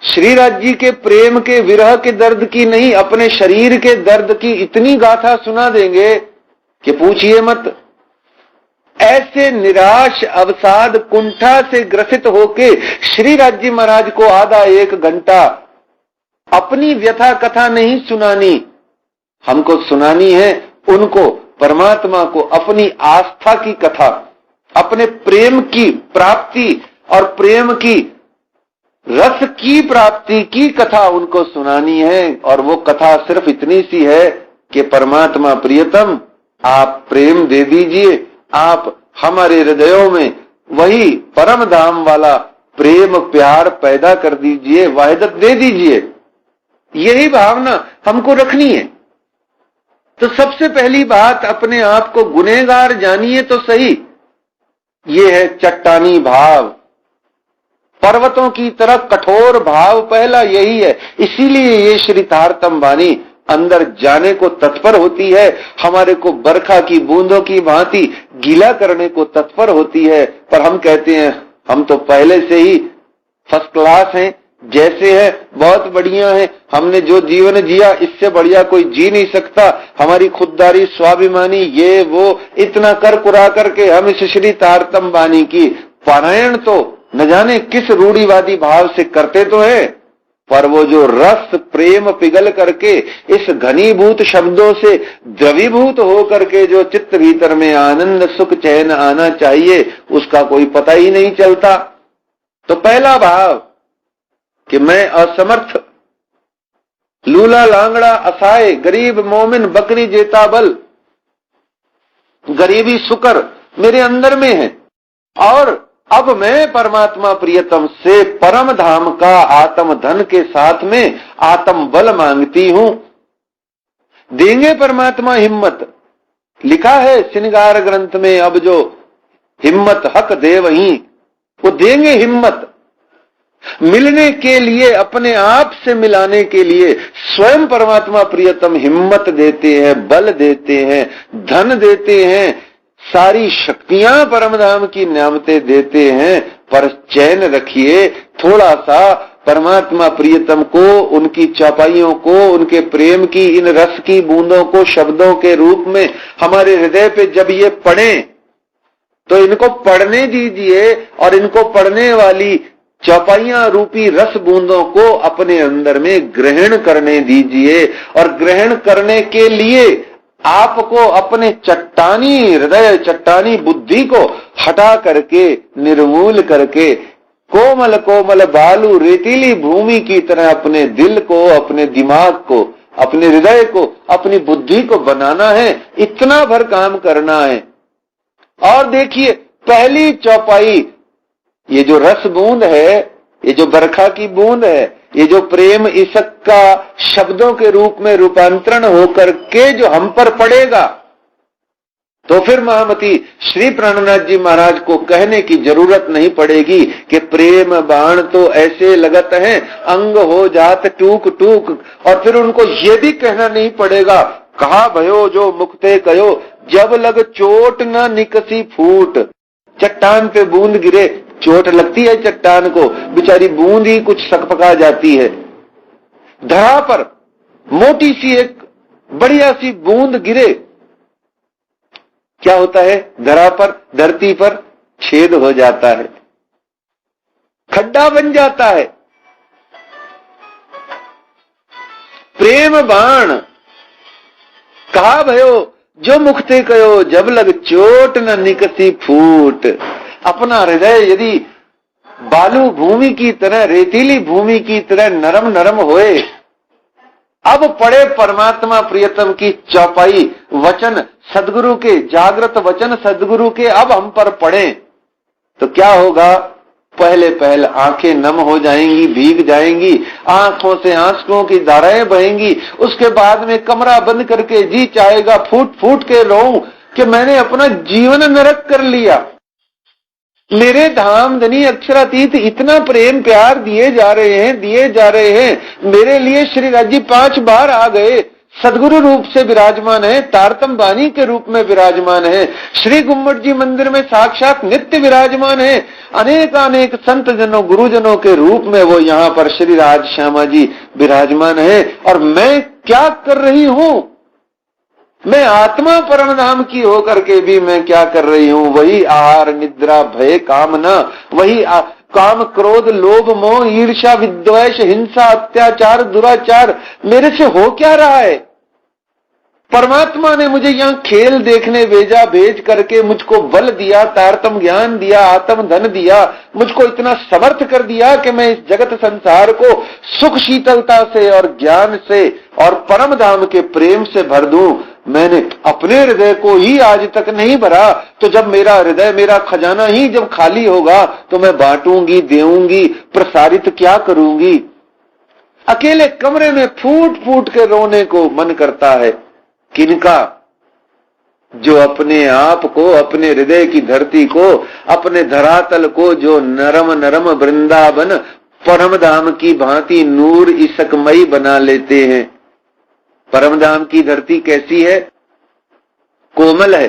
Speaker 2: श्री राज जी के प्रेम के विरह के दर्द की नहीं, अपने शरीर के दर्द की इतनी गाथा सुना देंगे कि पूछिए मत। ऐसे निराश अवसाद कुंठा से ग्रसित होके श्री राज जी महाराज को आधा 1 घंटा अपनी व्यथा कथा नहीं सुनानी, हमको सुनानी है उनको परमात्मा को अपनी आस्था की कथा, अपने प्रेम की प्राप्ति और प्रेम की रस की प्राप्ति की कथा उनको सुनानी है। और वो कथा सिर्फ इतनी सी है कि परमात्मा प्रियतम आप प्रेम दे दीजिए, आप हमारे हृदयों में वही परम धाम वाला प्रेम प्यार पैदा कर दीजिए, वाहिदत दे दीजिए। यही भावना हमको रखनी है। तो सबसे पहली बात, अपने आप को गुनहगार जानिए तो सही। ये है चट्टानी भाव, पर्वतों की तरह कठोर भाव, पहला यही है। इसीलिए ये श्री तारतम वाणी अंदर जाने को तत्पर होती है, हमारे को बरखा की बूंदों की भांति गीला करने को तत्पर होती है। पर हम कहते हैं हम तो पहले से ही फर्स्ट क्लास हैं, जैसे है बहुत बढ़िया है, हमने जो जीवन जिया इससे बढ़िया कोई जी नहीं सकता, हमारी खुददारी स्वाभिमानी ये वो इतना कर कुरा करके हम इस श्री तारतम वाणी की पारायण तो न जाने किस रूढ़िवादी भाव से करते तो है, पर वो जो रस प्रेम पिघल करके इस घनीभूत शब्दों से द्रवीभूत हो करके जो चित्त भीतर में आनंद सुख चैन आना चाहिए उसका कोई पता ही नहीं चलता। तो पहला भाव कि मैं असमर्थ, लूला लांगड़ा असहाय, गरीब मोमिन बकरी जेता बल, गरीबी शुक्र मेरे अंदर में है, और अब मैं परमात्मा प्रियतम से परम धाम का आत्म धन के साथ में आत्म बल मांगती हूं। देंगे परमात्मा हिम्मत, लिखा है श्रृंगार ग्रंथ में, अब जो हिम्मत हक दे वही, वो देंगे हिम्मत मिलने के लिए, अपने आप से मिलाने के लिए स्वयं परमात्मा प्रियतम हिम्मत देते हैं, बल देते हैं, धन देते हैं, सारी शक्तियां परमधाम की नियामतें देते हैं। पर चैन रखिए, थोड़ा सा परमात्मा प्रियतम को, उनकी चौपाइयों को, उनके प्रेम की इन रस की बूंदों को शब्दों के रूप में हमारे हृदय पे जब ये पढ़ें तो इनको पढ़ने दीजिए, और इनको पढ़ने वाली चौपाइयां रूपी रस बूंदों को अपने अंदर में ग्रहण करने दीजिए। और ग्रहण करने के लिए आपको अपने चट्टानी हृदय, चट्टानी बुद्धि को हटा करके, निर्मूल करके, कोमल कोमल बालू रेतीली भूमि की तरह अपने दिल को, अपने दिमाग को, अपने हृदय को, अपनी बुद्धि को बनाना है। इतना भर काम करना है। और देखिए, पहली चौपाई, ये जो रस बूंद है, ये जो बरखा की बूंद है, ये जो प्रेम इसक का शब्दों के रूप में रूपांतरण होकर के जो हम पर पड़ेगा, तो फिर महामती श्री प्राणनाथ जी महाराज को कहने की जरूरत नहीं पड़ेगी कि प्रेम बाण तो ऐसे लगत हैं, अंग हो जात टूक टूक। और फिर उनको ये भी कहना नहीं पड़ेगा, कहा भयो जो मुक्ते कयो, जब लग चोट न निकसी फूट। चट्टान पे बूंद गिरे, चोट लगती है चट्टान को, बेचारी बूंद ही कुछ सकपका जाती है। धरा पर मोटी सी एक बढ़िया सी बूंद गिरे, क्या होता है? धरा पर, धरती पर छेद हो जाता है, खड्डा बन जाता है। प्रेम बाण कहा भयो जो मुक्ते कयो, जब लग चोट न निकसी फूट। अपना हृदय यदि बालू भूमि की तरह, रेतीली भूमि की तरह नरम नरम होए, अब पढ़े परमात्मा प्रियतम की चौपाई वचन सदगुरु के, जागृत वचन सदगुरु के अब हम पर पढ़े, तो क्या होगा? पहले पहले आंखें नम हो जाएंगी, भीग जाएंगी, आंखों से आंसुओं की धाराएं बहेंगी। उसके बाद में कमरा बंद करके जी चाहेगा फूट फूट के रोऊं कि मैंने अपना जीवन नरक कर लिया। मेरे धाम धनी अक्षरातीत इतना प्रेम प्यार दिए जा रहे हैं, दिए जा रहे हैं। मेरे लिए श्री राज जी 5 बार आ गए, सदगुरु रूप से विराजमान है, तारतम बानी के रूप में विराजमान है, श्री गुम्मट जी मंदिर में साक्षात नित्य विराजमान है। अनेक अनेक संत जनों, गुरुजनों के रूप में वो यहाँ पर श्री राज श्यामा जी विराजमान है। और मैं क्या कर रही हूं? मैं आत्मा परम धाम की होकर के भी मैं क्या कर रही हूं? वही आहार निद्रा भय कामना, वही काम क्रोध लोभ मोह ईर्ष्या विद्वेष हिंसा अत्याचार दुराचार मेरे से हो क्या रहा है? परमात्मा ने मुझे यहाँ खेल देखने भेजा, भेज करके मुझको बल दिया, तारतम ज्ञान दिया, आत्म धन दिया, मुझको इतना समर्थ कर दिया कि मैं इस जगत संसार को सुख शीतलता से और ज्ञान से और परम धाम के प्रेम से भर दूं। मैंने अपने हृदय को ही आज तक नहीं भरा, तो जब मेरा हृदय, मेरा खजाना ही जब खाली होगा तो मैं बांटूंगी, देऊंगी, प्रसारित क्या करूंगी? अकेले कमरे में फूट फूट के रोने को मन करता है। किनका? जो अपने आप को, अपने हृदय की धरती को, अपने धरातल को जो नरम नरम वृंदावन परम धाम की भांति नूर इसकमयी बना लेते हैं। परम धाम की धरती कैसी है? कोमल है,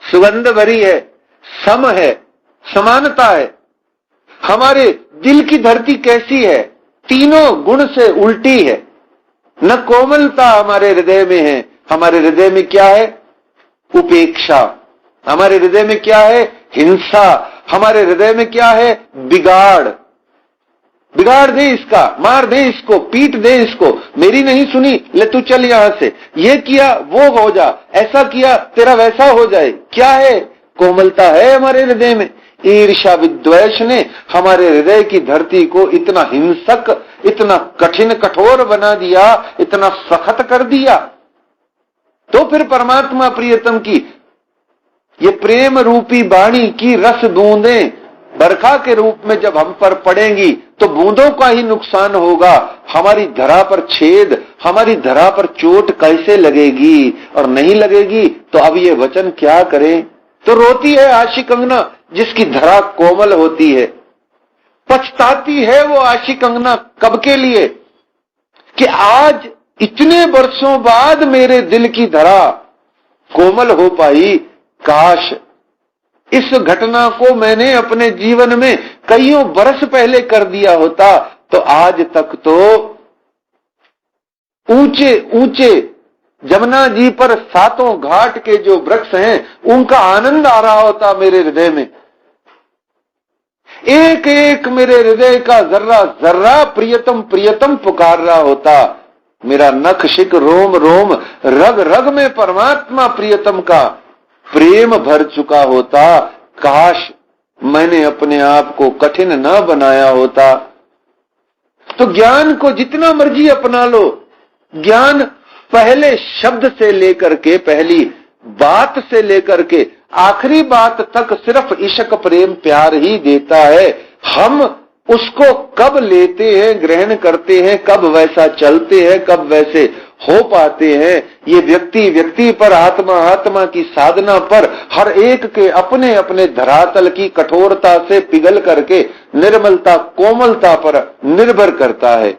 Speaker 2: सुगंध भरी है, सम है, समानता है। हमारे दिल की धरती कैसी है? तीनों गुण से उल्टी है। न कोमलता हमारे हृदय में है। हमारे हृदय में क्या है? उपेक्षा। हमारे हृदय में क्या है? हिंसा। हमारे हृदय में क्या है? बिगाड़। बिगाड़ दे इसका, मार दे इसको, पीट दे इसको, मेरी नहीं सुनी, ले तू चल यहां से, ये किया वो हो जा, ऐसा किया तेरा वैसा हो जाए। क्या है? कोमलता है हमारे हृदय में। ईर्ष्या विद्वेष ने हमारे हृदय की धरती को इतना हिंसक, इतना कठिन कठोर बना दिया, इतना सख्त कर दिया। तो फिर परमात्मा प्रियतम की ये प्रेम रूपी वाणी की रस बूंदें बरखा के रूप में जब हम पर पड़ेंगी तो बूंदों का ही नुकसान होगा। हमारी धरा पर छेद, हमारी धरा पर चोट कैसे लगेगी? और नहीं लगेगी तो अब ये वचन क्या करें? तो रोती है आशिक अंगना जिसकी धरा कोमल होती है। पछताती है वो आशिक अंगना कब के लिए? कि आज इतने वर्षों बाद मेरे दिल की धरा कोमल हो पाई। काश इस घटना को मैंने अपने जीवन में कईयों बरस पहले कर दिया होता तो आज तक तो ऊंचे ऊंचे जमुना जी पर 7 घाट के जो वृक्ष हैं उनका आनंद आ रहा होता मेरे हृदय में। एक एक मेरे हृदय का जर्रा जर्रा प्रियतम प्रियतम पुकार रहा होता, मेरा नख शिक रोम रोम रग रग में परमात्मा प्रियतम का प्रेम भर चुका होता। काश मैंने अपने आप को कठिन न बनाया होता। तो ज्ञान को जितना मर्जी अपना लो, ज्ञान पहले शब्द से लेकर के, पहली बात से लेकर के आखिरी बात तक सिर्फ इश्क प्रेम प्यार ही देता है। हम उसको कब लेते हैं, ग्रहण करते हैं, कब वैसा चलते हैं, कब वैसे हो पाते हैं, ये व्यक्ति व्यक्ति पर, आत्मा आत्मा की साधना पर, हर एक के अपने अपने धरातल की कठोरता से पिघल करके निर्मलता कोमलता पर निर्भर करता है।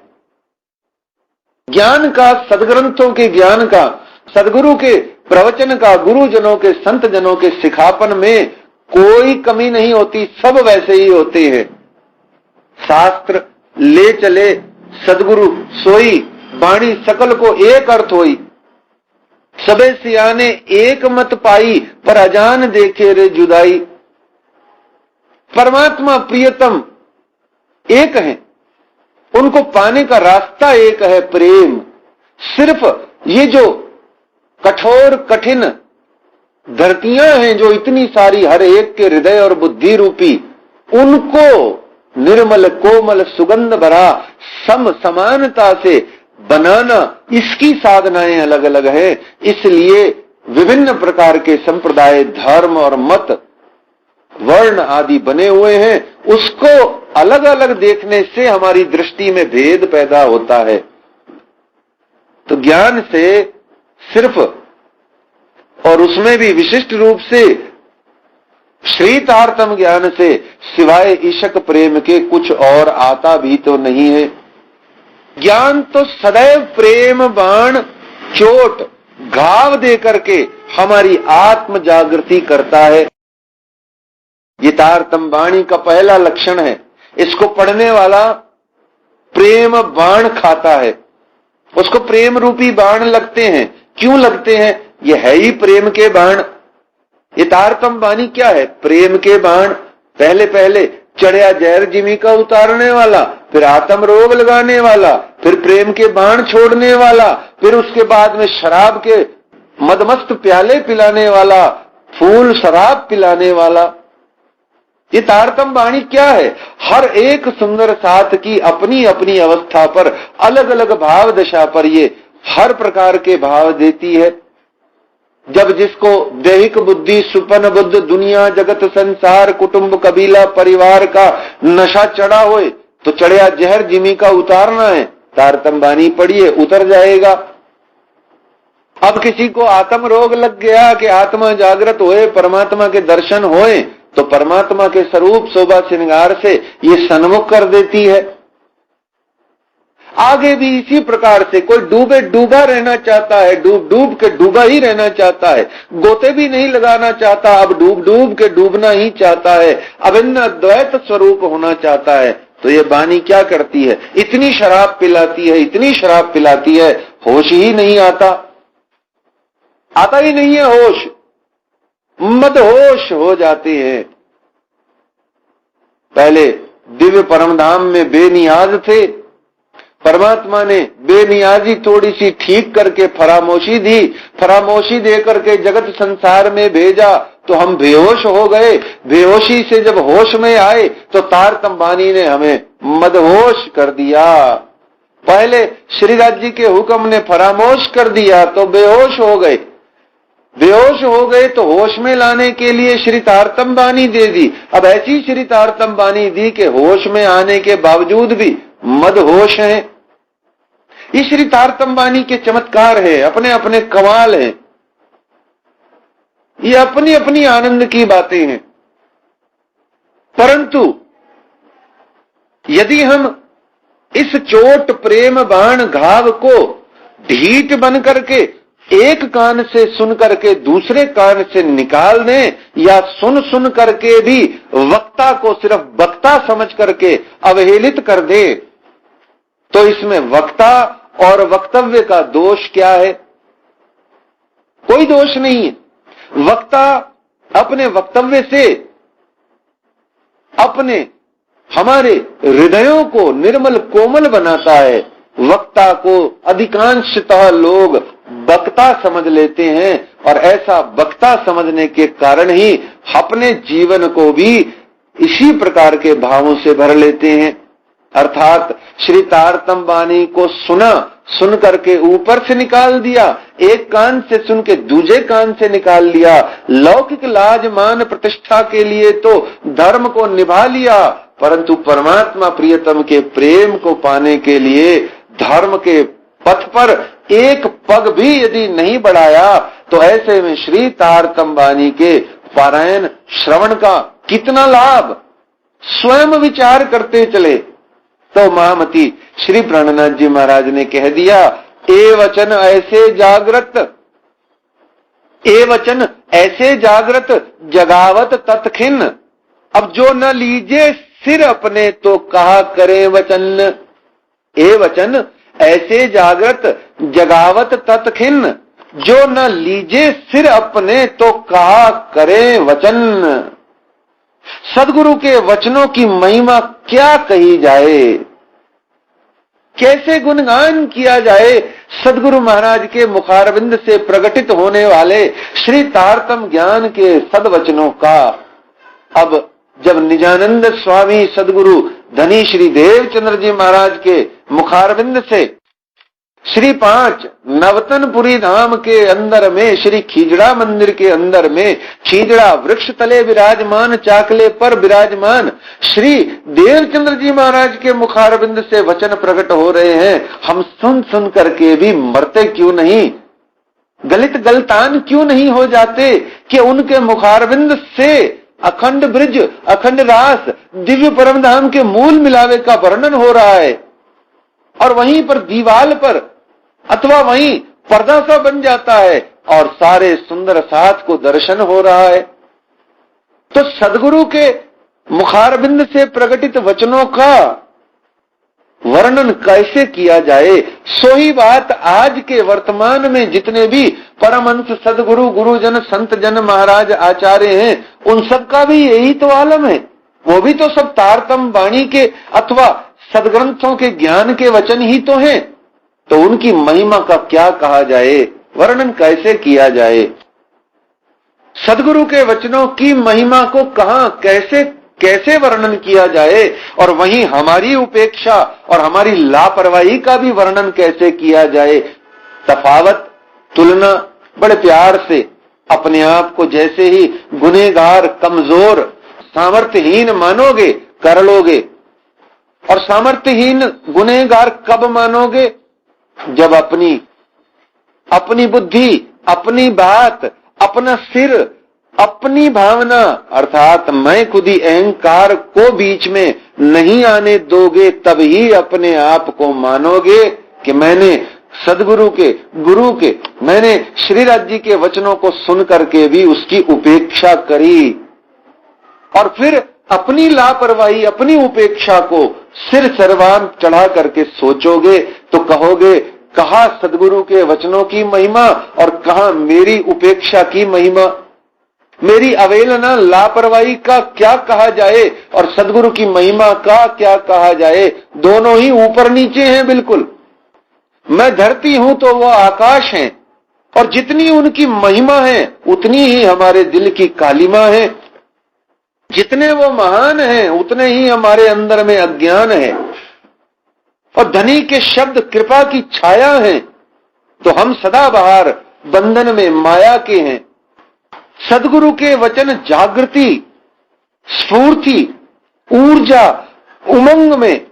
Speaker 2: ज्ञान का, सदग्रंथों के ज्ञान का, सदगुरु के प्रवचन का, गुरुजनों के संत जनों के सिखापन में कोई कमी नहीं होती, सब वैसे ही होते हैं। शास्त्र ले चले सदगुरु सोई, वाणी सकल को एक अर्थ होई, सबे सियाने एक मत पाई, पर अजान देखे रे जुदाई। परमात्मा प्रियतम एक है, उनको पाने का रास्ता एक है, प्रेम। सिर्फ ये जो कठोर कठिन धरतियां हैं, जो इतनी सारी हर एक के हृदय और बुद्धि रूपी, उनको निर्मल कोमल सुगंध भरा सम समानता से बनाना, इसकी साधनाएं अलग अलग है। इसलिए विभिन्न प्रकार के संप्रदाय, धर्म और मत, वर्ण आदि बने हुए हैं। उसको अलग अलग देखने से हमारी दृष्टि में भेद पैदा होता है। तो ज्ञान से सिर्फ, और उसमें भी विशिष्ट रूप से श्रीतारतम ज्ञान से सिवाय इश्क प्रेम के कुछ और आता भी तो नहीं है। ज्ञान तो सदैव प्रेम बाण चोट घाव दे करके हमारी आत्म जागृति करता है। ये तारतम वाणी का पहला लक्षण है। इसको पढ़ने वाला प्रेम बाण खाता है, उसको प्रेम रूपी बाण लगते हैं। क्यों लगते हैं? ये है ही प्रेम के बाण। ये तारतम वाणी क्या है? प्रेम के बाण। पहले पहले चढ़िया जहर जिमी का उतारने वाला, फिर आत्म रोग लगाने वाला, फिर प्रेम के बाण छोड़ने वाला, फिर उसके बाद में शराब के मदमस्त प्याले पिलाने वाला, फूल शराब पिलाने वाला। ये तारतम वाणी क्या है? हर एक सुंदर साथ की अपनी अपनी अवस्था पर, अलग अलग भाव दशा पर ये हर प्रकार के भाव देती है। जब जिसको दैहिक बुद्धि, सुपन बुद्ध, दुनिया जगत संसार कुटुंब कबीला परिवार का नशा चढ़ा होए तो चढ़िया जहर जिमी का उतारना है, तारतम वाणी पढ़िए, उतर जाएगा। अब किसी को आत्म रोग लग गया कि आत्मा जागृत होए, परमात्मा के दर्शन होए, तो परमात्मा के स्वरूप शोभा श्रृंगार से ये सन्मुख कर देती है। आगे भी इसी प्रकार से कोई डूबे डूबा रहना चाहता है, डूब डूब के डूबा ही रहना चाहता है, गोते भी नहीं लगाना चाहता, अब डूब डूब के डूबना ही चाहता है, अभिन्न द्वैत स्वरूप होना चाहता है। तो ये वाणी क्या करती है? इतनी शराब पिलाती है, इतनी शराब पिलाती है, होश ही नहीं आता, आता ही नहीं है होश, मदहोश हो जाते हैं। पहले दिव्य परमधाम में बेनियाज थे, परमात्मा ने बेनियाजी थोड़ी सी ठीक करके फरामोशी दी, फरामोशी दे करके जगत संसार में भेजा तो हम बेहोश हो गए। बेहोशी से जब होश में आए तो तारतम वाणी ने हमें मदहोश कर दिया। पहले श्रीराज जी के हुक्म ने फरामोश कर दिया तो बेहोश हो गए, बेहोश हो गए तो होश में लाने के लिए श्री तारतम वाणी दे दी। अब ऐसी श्री तारतम वाणी दी कि होश में आने के बावजूद भी मदहोश हैं। ये श्री तारतम वाणी के चमत्कार है, अपने अपने कमाल हैं, ये अपनी अपनी आनंद की बातें हैं। परंतु यदि हम इस चोट प्रेम बाण घाव को ढीठ बन करके एक कान से सुन करके दूसरे कान से निकाल दें, या सुन सुन करके भी वक्ता को सिर्फ वक्ता समझ करके अवहेलित कर दे, तो इसमें वक्ता और वक्तव्य का दोष क्या है? कोई दोष नहीं है। वक्ता अपने वक्तव्य से अपने हमारे हृदयों को निर्मल कोमल बनाता है। वक्ता को अधिकांशतः लोग वक्ता समझ लेते हैं और ऐसा वक्ता समझने के कारण ही अपने जीवन को भी इसी प्रकार के भावों से भर लेते हैं। अर्थात श्री तारतम वाणी को सुन करके ऊपर से निकाल दिया, एक कान से सुन के दूसरे कान से निकाल लिया। लौकिक लाज मान प्रतिष्ठा के लिए तो धर्म को निभा लिया, परंतु परमात्मा प्रियतम के प्रेम को पाने के लिए धर्म के पथ पर एक पग भी यदि नहीं बढ़ाया तो ऐसे में श्री तारतम वाणी के पारायण श्रवण का कितना लाभ, स्वयं विचार करते चले। तो महामती श्री प्राणनाथ जी महाराज ने कह दिया, ए वचन ऐसे जागृत जगावत तत्खिन। अब जो न लीजे सिर अपने तो कहा करे वचन। ए वचन ऐसे जागृत जगावत तत्खिन, जो न लीजे सिर अपने तो कहा करे वचन। सदगुरु के वचनों की महिमा क्या कही जाए, कैसे गुणगान किया जाए सदगुरु महाराज के मुखारविंद से प्रकटित होने वाले श्री तारतम ज्ञान के सदवचनों का। अब जब निजानंद स्वामी सदगुरु धनी श्री देवचंद्र जी महाराज के मुखारविंद से श्री 5 नवतनपुरी धाम के अंदर में श्री खीजड़ा मंदिर के अंदर में खीजड़ा वृक्ष तले विराजमान, चाकले पर विराजमान श्री देवचंद्र जी महाराज के मुखारविंद से वचन प्रकट हो रहे हैं, हम सुन करके भी मरते क्यों नहीं, गलित गलतान क्यों नहीं हो जाते कि उनके मुखारविंद से अखंड ब्रिज, अखंड रास, दिव्य परम धाम के मूल मिलावे का वर्णन हो रहा है और वहीं पर दीवाल पर अथवा वहीं पर्दा सा बन जाता है और सारे सुंदर साथ को दर्शन हो रहा है। तो सदगुरु के मुखारबिंद से प्रकटित वचनों का वर्णन कैसे किया जाए, सो ही बात आज के वर्तमान में जितने भी परमहंस सदगुरु, गुरुजन, संत जन, महाराज, आचार्य हैं, उन सब का भी यही तो आलम है। वो भी तो सब तारतम वाणी के अथवा सदग्रंथों के ज्ञान के वचन ही तो हैं। तो उनकी महिमा का क्या कहा जाए, वर्णन कैसे किया जाए। सदगुरु के वचनों की महिमा को कहां कैसे वर्णन किया जाए और वहीं हमारी उपेक्षा और हमारी लापरवाही का भी वर्णन कैसे किया जाए। तफावत, तुलना बड़े प्यार से अपने आप को जैसे ही गुनहगार, कमजोर, सामर्थ्यहीन मानोगे कर लोगे। और सामर्थ्यहीन गुनहगार कब मानोगे, जब अपनी बुद्धि, अपनी बात, अपना सिर, अपनी भावना अर्थात मैं खुद ही अहंकार को बीच में नहीं आने दोगे, तब ही अपने आप को मानोगे कि मैंने सदगुरु के, गुरु के, मैंने श्रीराज जी के वचनों को सुन करके भी उसकी उपेक्षा करी। और फिर अपनी लापरवाही, अपनी उपेक्षा को सिर सरवान चढ़ा करके सोचोगे तो कहोगे कहा सदगुरु के वचनों की महिमा और कहा मेरी उपेक्षा की महिमा। मेरी अवहेलना, लापरवाही का क्या कहा जाए और सदगुरु की महिमा का क्या कहा जाए, दोनों ही ऊपर नीचे हैं बिल्कुल। मैं धरती हूं तो वो आकाश हैं और जितनी उनकी महिमा है उतनी ही हमारे दिल की कालिमा है। जितने वो महान हैं उतने ही हमारे अंदर में अज्ञान है। और धनी के शब्द कृपा की छाया है तो हम सदाबहार बंधन में माया के हैं। सदगुरु के वचन जागृति, स्फूर्ति, ऊर्जा, उमंग में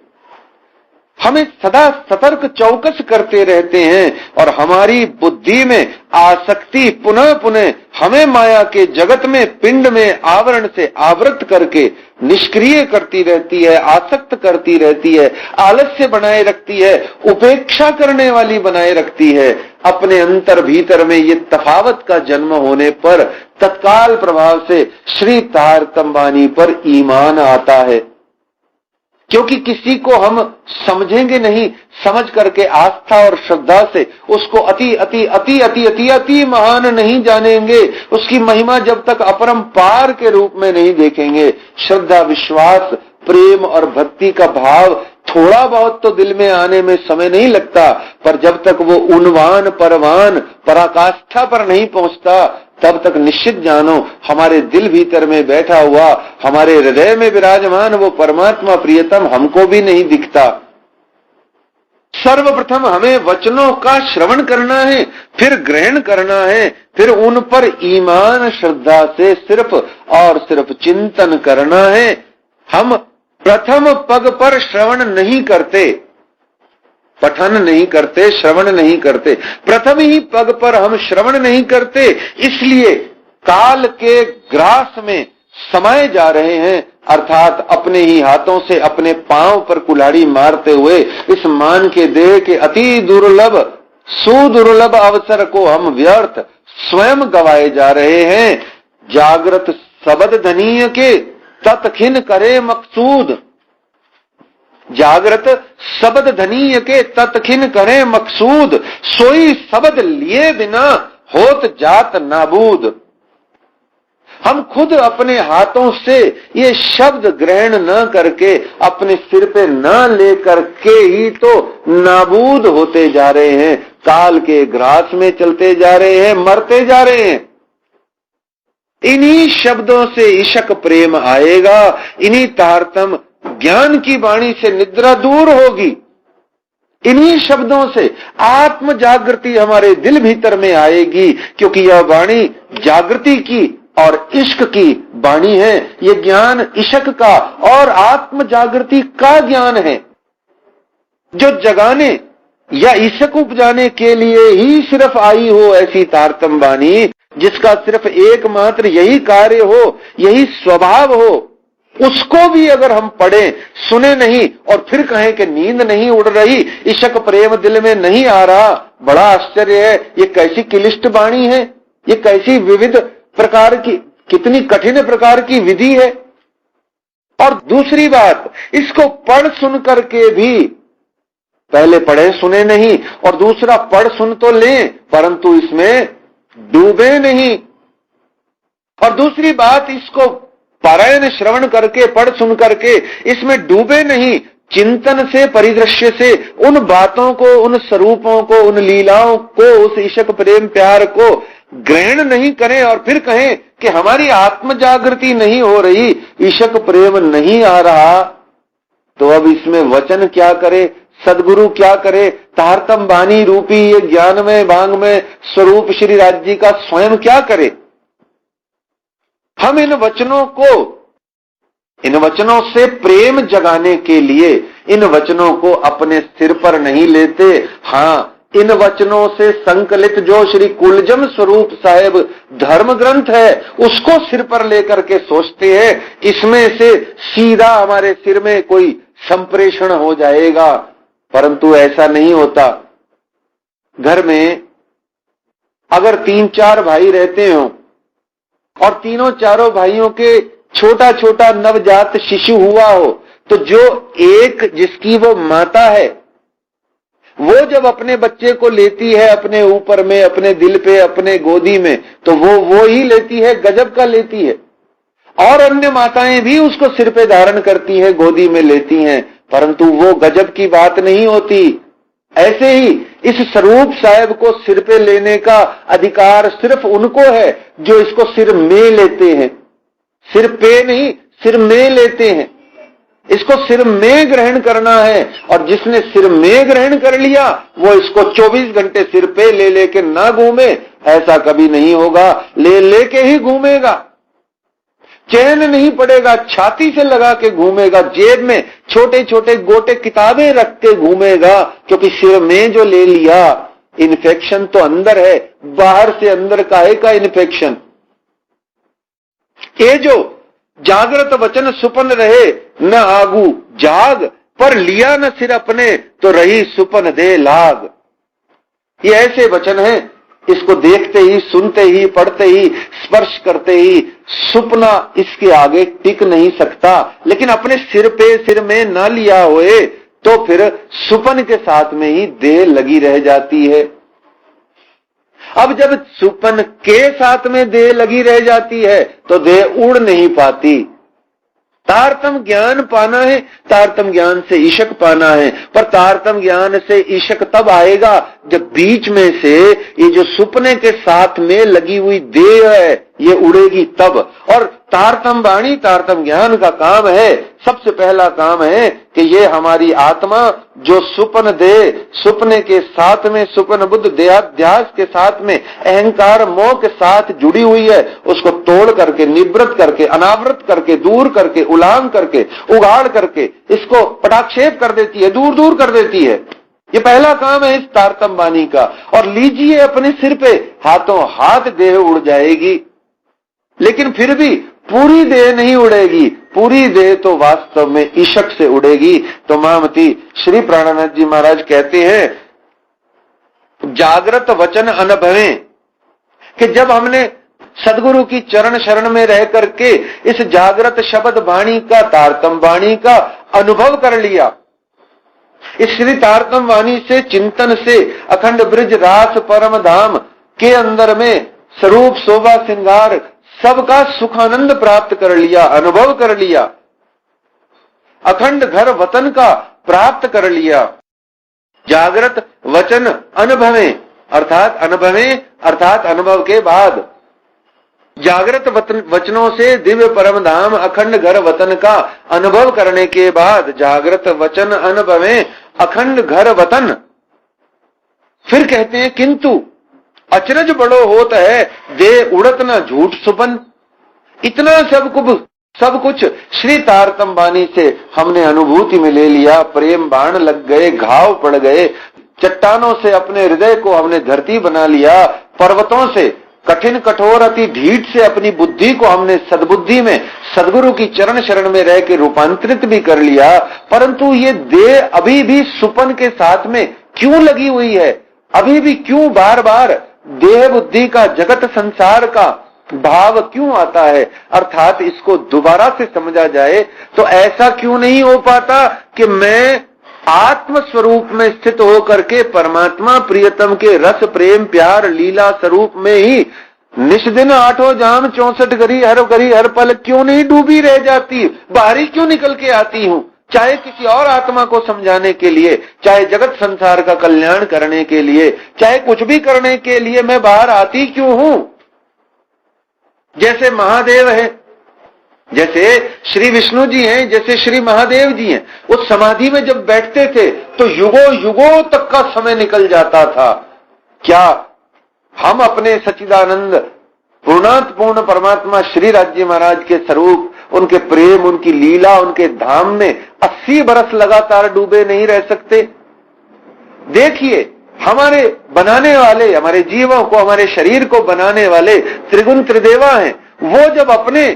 Speaker 2: हमें सदा सतर्क चौकस करते रहते हैं और हमारी बुद्धि में आसक्ति पुनः पुनः हमें माया के जगत में, पिंड में आवरण से आवृत करके निष्क्रिय करती रहती है, आसक्त करती रहती है, आलस्य बनाए रखती है, उपेक्षा करने वाली बनाए रखती है। अपने अंतर भीतर में ये तफावत का जन्म होने पर तत्काल प्रभाव से श्री तारतम वाणी पर ईमान आता है। क्योंकि किसी को हम समझेंगे नहीं, समझ करके आस्था और श्रद्धा से उसको अति अति अति अति अति अति महान नहीं जानेंगे, उसकी महिमा जब तक अपरंपार के रूप में नहीं देखेंगे, श्रद्धा विश्वास प्रेम और भक्ति का भाव थोड़ा बहुत तो दिल में आने में समय नहीं लगता, पर जब तक वो उन्वान परवान पराकाष्ठा पर नहीं पहुंचता तब तक निश्चित जानो हमारे दिल भीतर में बैठा हुआ, हमारे हृदय में विराजमान वो परमात्मा प्रियतम हमको भी नहीं दिखता। सर्वप्रथम हमें वचनों का श्रवण करना है, फिर ग्रहण करना है, फिर उन पर ईमान श्रद्धा से सिर्फ और सिर्फ चिंतन करना है। हम प्रथम पग पर श्रवण नहीं करते, पठन नहीं करते, श्रवण नहीं करते, प्रथम ही पग पर हम श्रवण नहीं करते, इसलिए काल के ग्रास में समाये जा रहे हैं, अर्थात अपने ही हाथों से अपने पांव पर कुल्हाड़ी मारते हुए इस मान के देह के अति दुर्लभ सुदुर्लभ अवसर को हम व्यर्थ स्वयं गवाए जा रहे हैं। जागृत शब्द धनीय के तत्खिन करे मकसूद, जागृत शब्द धनीय के तत्खिन करे मकसूद, सोई शब्द लिए बिना होत जात नाबूद। हम खुद अपने हाथों से ये शब्द ग्रहण न करके अपने सिर पे न लेकर के ही तो नाबूद होते जा रहे हैं, काल के ग्रास में चलते जा रहे हैं, मरते जा रहे हैं। इन्हीं शब्दों से इशक प्रेम आएगा, इन्हीं तारतम ज्ञान की वाणी से निद्रा दूर होगी, इन्हीं शब्दों से आत्म जागृति हमारे दिल भीतर में आएगी, क्योंकि यह वाणी जागृति की और इश्क की वाणी है। ये ज्ञान इश्क का और आत्म जागृति का ज्ञान है, जो जगाने या इश्क उपजाने के लिए ही सिर्फ आई हो ऐसी तारतम वाणी, जिसका सिर्फ एकमात्र यही कार्य हो, यही स्वभाव हो, उसको भी अगर हम पढ़ें सुने नहीं और फिर कहें कि नींद नहीं उड़ रही, इश्क प्रेम दिल में नहीं आ रहा, बड़ा आश्चर्य है। ये कैसी क्लिष्ट वाणी है, ये कैसी विविध प्रकार की, कितनी कठिन प्रकार की विधि है। और दूसरी बात, इसको पढ़ सुन करके भी, पहले पढ़े सुने नहीं और दूसरा पढ़ सुन तो लें परंतु इसमें डूबे नहीं। और दूसरी बात, इसको पारायण श्रवण करके पढ़ सुन करके इसमें डूबे नहीं, चिंतन से परिदृश्य से उन बातों को, उन स्वरूपों को, उन लीलाओं को, उस इश्क प्रेम प्यार को ग्रहण नहीं करें और फिर कहें कि हमारी आत्म जागृति नहीं हो रही, इश्क प्रेम नहीं आ रहा, तो अब इसमें वचन क्या करे, सदगुरु क्या करे, तारतम वाणी रूपी ये ज्ञान में भांग में स्वरूप श्री राज जी का स्वयं क्या करे। हम इन वचनों से प्रेम जगाने के लिए इन वचनों को अपने सिर पर नहीं लेते। हाँ, इन वचनों से संकलित जो श्री कुलजम स्वरूप साहेब धर्म ग्रंथ है उसको सिर पर लेकर के सोचते हैं इसमें से सीधा हमारे सिर में कोई संप्रेषण हो जाएगा, परंतु ऐसा नहीं होता। घर में अगर 3-4 भाई रहते हो और तीनों चारों भाइयों के छोटा छोटा नवजात शिशु हुआ हो, तो जो एक जिसकी वो माता है वो जब अपने बच्चे को लेती है अपने ऊपर में, अपने दिल पे, अपने गोदी में, तो वो ही लेती है, गजब का लेती है। और अन्य माताएं भी उसको सिर पे धारण करती हैं, गोदी में लेती हैं, परंतु वो गजब की बात नहीं होती। ऐसे ही इस स्वरूप साहेब को सिर पे लेने का अधिकार सिर्फ उनको है जो इसको सिर में लेते हैं, सिर पे नहीं, सिर में लेते हैं। इसको सिर में ग्रहण करना है और जिसने सिर में ग्रहण कर लिया वो इसको 24 घंटे सिर पे ले लेके ना घूमे, ऐसा कभी नहीं होगा। ले लेके ही घूमेगा, चैन नहीं पड़ेगा, छाती से लगा के घूमेगा, जेब में छोटे छोटे गोटे किताबें रख के घूमेगा, क्योंकि सिर में जो ले लिया, इन्फेक्शन तो अंदर है, बाहर से अंदर काहे का इन्फेक्शन। ये जो जागृत वचन सुपन रहे न आगू जाग, पर लिया न सिर अपने तो रही सुपन दे लाग। ये ऐसे वचन हैं, इसको देखते ही, सुनते ही, पढ़ते ही, स्पर्श करते ही सुपना इसके आगे टिक नहीं सकता। लेकिन अपने सिर पे, सिर में न लिया हुए तो फिर सुपन के साथ में ही देह लगी रह जाती है। अब जब सुपन के साथ में देह लगी रह जाती है तो देह उड़ नहीं पाती। तारतम ज्ञान पाना है, तारतम ज्ञान से ईशक पाना है, पर तारतम ज्ञान से ईशक तब आएगा जब बीच में से ये जो सुपने के साथ में लगी हुई देह है ये उड़ेगी तब। और तारतम वाणी तारतम ज्ञान का काम है, सबसे पहला काम है कि ये हमारी आत्मा जो सुपन दे, सुपने के साथ में सुपन बुद्ध देहाध्यास के साथ में अहंकार मोह के साथ जुड़ी हुई है, उसको तोड़ करके, निवृत्त करके, अनावृत करके, दूर करके, उलांग करके, उगाड़ करके इसको पटाक्षेप कर देती है, दूर दूर कर देती है। ये पहला काम है इस तारतम वाणी का। और लीजिए अपने सिर पे, हाथों हाथ देह उड़ जाएगी, लेकिन फिर भी पूरी देह नहीं उड़ेगी, पूरी देह तो वास्तव में ईशक से उड़ेगी। तो महामती श्री प्राणानाथ जी महाराज कहते हैं जागृत वचन अनुभवें, कि जब हमने सदगुरु की चरण शरण में रह करके इस जागृत शब्द वाणी का, तारतम वाणी का अनुभव कर लिया, इस श्री तारतम वाणी से, चिंतन से अखंड ब्रिज रास परम धाम के अंदर में स्वरूप शोभा श्रृंगार सबका सुख आनंद प्राप्त कर लिया, अनुभव कर लिया, अखंड घर वतन का प्राप्त कर लिया। जागृत वचन अनुभवें अर्थात अनुभवें अर्थात अनुभव के बाद, जागृत वचनों से दिव्य परम धाम अखंड घर वतन का अनुभव करने के बाद, जागृत वचन अनुभवें अखंड घर वतन। फिर कहते हैं किंतु अचरज बड़ो होता है दे उड़त न झूठ सुपन। इतना सब कुछ श्री तारतम वाणी से हमने अनुभूति में ले लिया, प्रेम बाण लग गए, घाव पड़ गए, चट्टानों से अपने हृदय को हमने धरती बना लिया, पर्वतों से, कठिन कठोर अति ढीठ से अपनी बुद्धि को हमने सद्बुद्धि में, सदगुरु की चरण शरण में रह के रूपांतरित भी कर लिया। परंतु ये देह अभी भी सुपन के साथ में क्यों लगी हुई है, अभी भी क्यों बार बार देह बुद्धि का, जगत संसार का भाव क्यों आता है, अर्थात इसको दोबारा से समझा जाए तो ऐसा क्यों नहीं हो पाता कि मैं आत्म स्वरूप में स्थित होकर के परमात्मा प्रियतम के रस प्रेम प्यार लीला स्वरूप में ही निष्दिन आठों जाम 64 घड़ी हर पल क्यों नहीं डूबी रह जाती, बाहरी क्यों निकल के आती हूं, चाहे किसी और आत्मा को समझाने के लिए, चाहे जगत संसार का कल्याण करने के लिए, चाहे कुछ भी करने के लिए मैं बाहर आती क्यों हूं। जैसे महादेव है, जैसे श्री विष्णु जी हैं, जैसे श्री महादेव जी हैं, उस समाधि में जब बैठते थे तो युगों युगों तक का समय निकल जाता था। क्या हम अपने सच्चिदानंद पूर्णात्पूर्ण परमात्मा श्री राज्य महाराज के स्वरूप, उनके प्रेम, उनकी लीला, उनके धाम में 80 बरस लगातार डूबे नहीं रह सकते? देखिए हमारे बनाने वाले, हमारे जीवों को, हमारे शरीर को बनाने वाले त्रिगुण त्रिदेवा हैं, वो जब अपने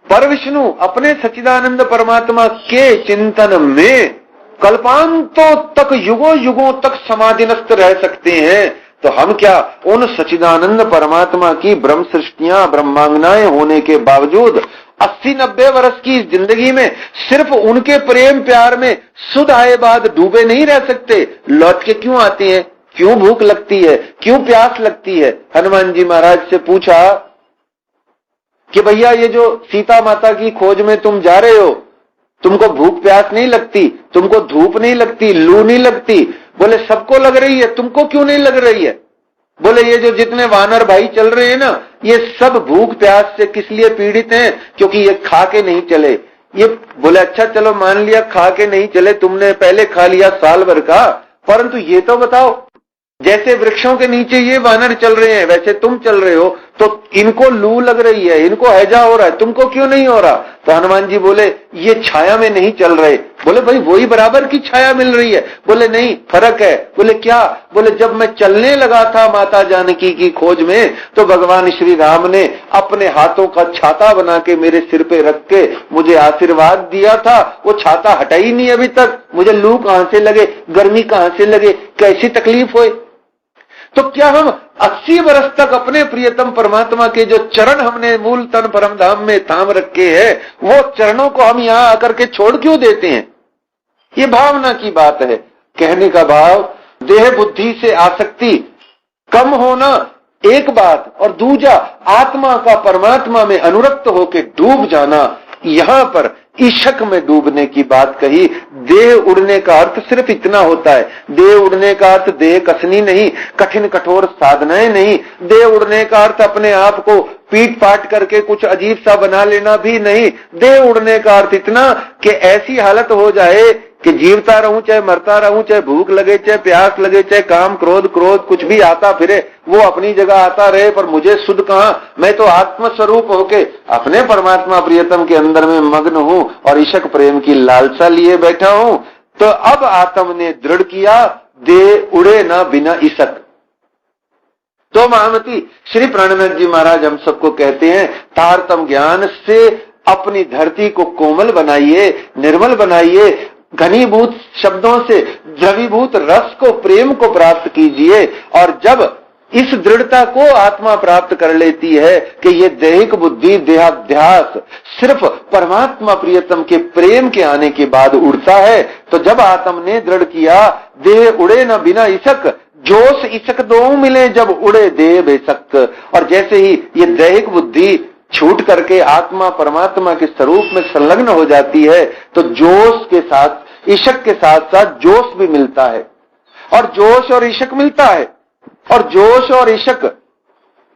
Speaker 2: पर विष्णु, अपने सच्चिदानंद परमात्मा के चिंतन में कल्पांतों तक, युगों युगों तक समाधिनस्थ रह सकते हैं, तो हम क्या उन सच्चिदानंद परमात्मा की ब्रह्म सृष्टियां, ब्रह्मांगनाएं होने के बावजूद 80-90 वर्ष की जिंदगी में सिर्फ उनके प्रेम प्यार में सुध आए बाद डूबे नहीं रह सकते? लौट के क्यों आती हैं? क्यों भूख लगती है, क्यों प्यास लगती है? हनुमान जी महाराज से पूछा कि भैया ये जो सीता माता की खोज में तुम जा रहे हो, तुमको भूख प्यास नहीं लगती, तुमको धूप नहीं लगती, लू नहीं लगती? बोले सबको लग रही है, तुमको क्यों नहीं लग रही है? बोले ये जो जितने वानर भाई चल रहे हैं ना, ये सब भूख प्यास से किस लिए पीड़ित हैं? क्योंकि ये खा के नहीं चले। ये बोले अच्छा चलो मान लिया खा के नहीं चले, तुमने पहले खा लिया साल भर का, परंतु ये तो बताओ, जैसे वृक्षों के नीचे ये वानर चल रहे हैं वैसे तुम चल रहे हो, तो इनको लू लग रही है, इनको हैजा हो रहा है, तुमको क्यों नहीं हो रहा? तो हनुमान जी बोले ये छाया में नहीं चल रहे। बोले भाई वही बराबर की छाया मिल रही है। बोले नहीं फर्क है। बोले क्या? बोले जब मैं चलने लगा था माता जानकी की खोज में, तो भगवान श्री राम ने अपने हाथों का छाता बना के मेरे सिर पे रख के मुझे आशीर्वाद दिया था, वो छाता हटा ही नहीं अभी तक। मुझे लू कहां से लगे, गर्मी कहां से लगे, कैसी तकलीफ होए? तो क्या हम 80 वर्ष तक अपने प्रियतम परमात्मा के जो चरण हमने मूल तन परम धाम में थाम रखे हैं, वो चरणों को हम यहां आकर के छोड़ क्यों देते हैं? ये भावना की बात है। कहने का भाव, देह बुद्धि से आसक्ति कम होना एक बात, और दूजा आत्मा का परमात्मा में अनुरक्त होकर डूब जाना, यहां पर इशक में डूबने की बात कही। देह उड़ने का अर्थ सिर्फ इतना होता है। देह उड़ने का अर्थ देह कसनी नहीं, कठिन कठोर साधनाएं नहीं। देह उड़ने का अर्थ अपने आप को पीट पाट करके कुछ अजीब सा बना लेना भी नहीं। देह उड़ने का अर्थ इतना कि ऐसी हालत हो जाए कि जीवता रहूं, चाहे मरता रहूं, चाहे भूख लगे, चाहे प्यास लगे, चाहे काम क्रोध कुछ भी आता फिरे, वो अपनी जगह आता रहे, पर मुझे सुध कहां। मैं तो आत्म स्वरूप होके अपने परमात्मा प्रियतम के अंदर में मग्न हूं और इशक प्रेम की लालसा लिए बैठा हूं। तो अब आत्म ने दृढ़ किया, दे उड़े ना बिना इशक। तो महामती श्री प्राणनाथ जी महाराज हम सबको कहते हैं, तारतम ज्ञान से अपनी धरती को कोमल बनाइए, निर्मल बनाइए, घनीभूत शब्दों से द्रवीभूत रस को, प्रेम को प्राप्त कीजिए। और जब इस दृढ़ता को आत्मा प्राप्त कर लेती है कि ये दैहिक बुद्धि देहाध्यास सिर्फ परमात्मा प्रियतम के प्रेम के आने के बाद उड़ता है, तो जब आत्म ने दृढ़ किया, देह उड़े न बिना इशक, जोश इशक दो मिले जब उड़े देह बेशक। और जैसे ही ये दैहिक बुद्धि छूट करके आत्मा परमात्मा के स्वरूप में संलग्न हो जाती है, तो जोश के साथ, इशक के साथ साथ जोश भी मिलता है, और जोश और इशक मिलता है। और जोश और इशक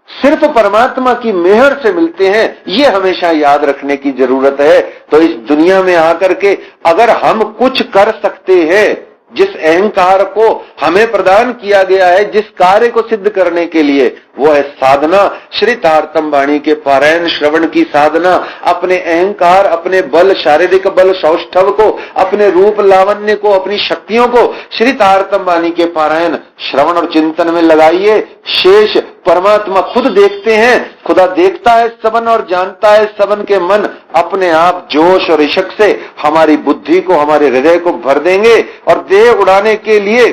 Speaker 2: सिर्फ परमात्मा की मेहर से मिलते हैं, ये हमेशा याद रखने की जरूरत है। तो इस दुनिया में आकर के अगर हम कुछ कर सकते हैं, जिस अहंकार को हमें प्रदान किया गया है जिस कार्य को सिद्ध करने के लिए, वो है साधना। श्री तारतम वाणी के पारायण श्रवण की साधना। अपने अहंकार, अपने बल, शारीरिक बल, सौष्ठव को, अपने रूप लावण्य को, अपनी शक्तियों को श्री तारतम वाणी के पारायण श्रवण और चिंतन में लगाइए। शेष परमात्मा खुद देखते हैं, खुदा देखता है सबन और जानता है सबन के मन। अपने आप जोश और इशक से हमारी बुद्धि को, हमारे हृदय को भर देंगे। और देह उड़ाने के लिए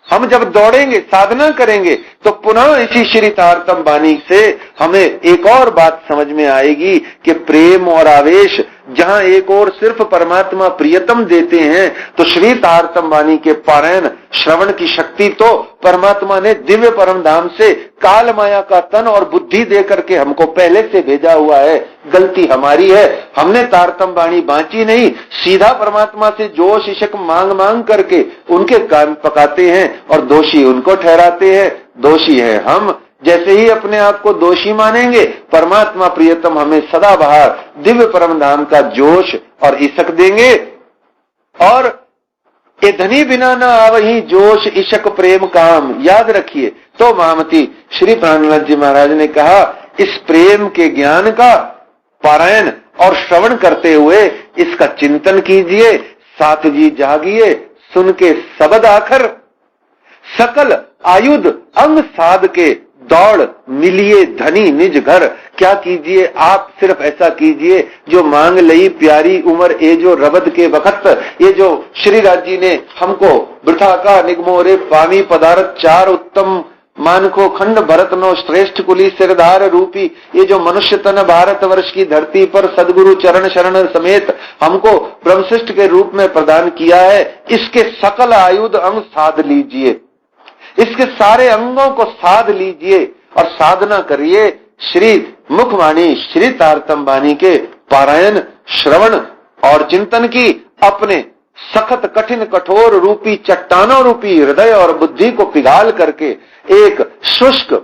Speaker 2: हम जब दौड़ेंगे, साधना करेंगे, तो पुनः इसी श्री तारतम वाणी से हमें एक और बात समझ में आएगी कि प्रेम और आवेश जहां एक और सिर्फ परमात्मा प्रियतम देते हैं, तो श्री तारतम वाणी के पारायण श्रवण की शक्ति तो परमात्मा ने दिव्य परम धाम से काल माया का तन और बुद्धि दे करके हमको पहले से भेजा हुआ है। गलती हमारी है, हमने तारतम वाणी बांची नहीं, सीधा परमात्मा से जोश इशक मांग मांग करके उनके कान पकाते हैं और दोषी उनको ठहराते हैं। दोषी है हम। जैसे ही अपने आप को दोषी मानेंगे, परमात्मा प्रियतम हमें सदा बहार दिव्य परम धाम का जोश और इशक देंगे। और ए धनी बिना न आवही जोश इशक प्रेम काम, याद रखिए। तो महामती श्री प्राणनाथ जी महाराज ने कहा, इस प्रेम के ज्ञान का पारायण और श्रवण करते हुए इसका चिंतन कीजिए। साथ जी जागिए, सुन के सबद आखर, सकल आयुध अंग साध के दौड़ मिलिए धनी निज घर। क्या कीजिए आप? सिर्फ ऐसा कीजिए जो मांग लई प्यारी उम्र ए जो रबद के वक्त। ये जो श्री राज जी ने हमको वृथा का निगमोरे पानी पदार्थ चार उत्तम मानको खंड भरत नो श्रेष्ठ कुली सिरधार रूपी, ये जो मनुष्य तन भारत वर्ष की धरती पर सदगुरु चरण शरण समेत हमको ब्रह्मशिष्ट के रूप में प्रदान किया है, इसके सकल आयुध अंग साध लीजिए, इसके सारे अंगों को साध लीजिए और साधना करिए श्री मुखवाणी श्री तारतम वाणी के पारायण श्रवण और चिंतन की। अपने सखत कठिन कठोर रूपी चट्टानों रूपी हृदय और बुद्धि को पिघाल करके एक शुष्क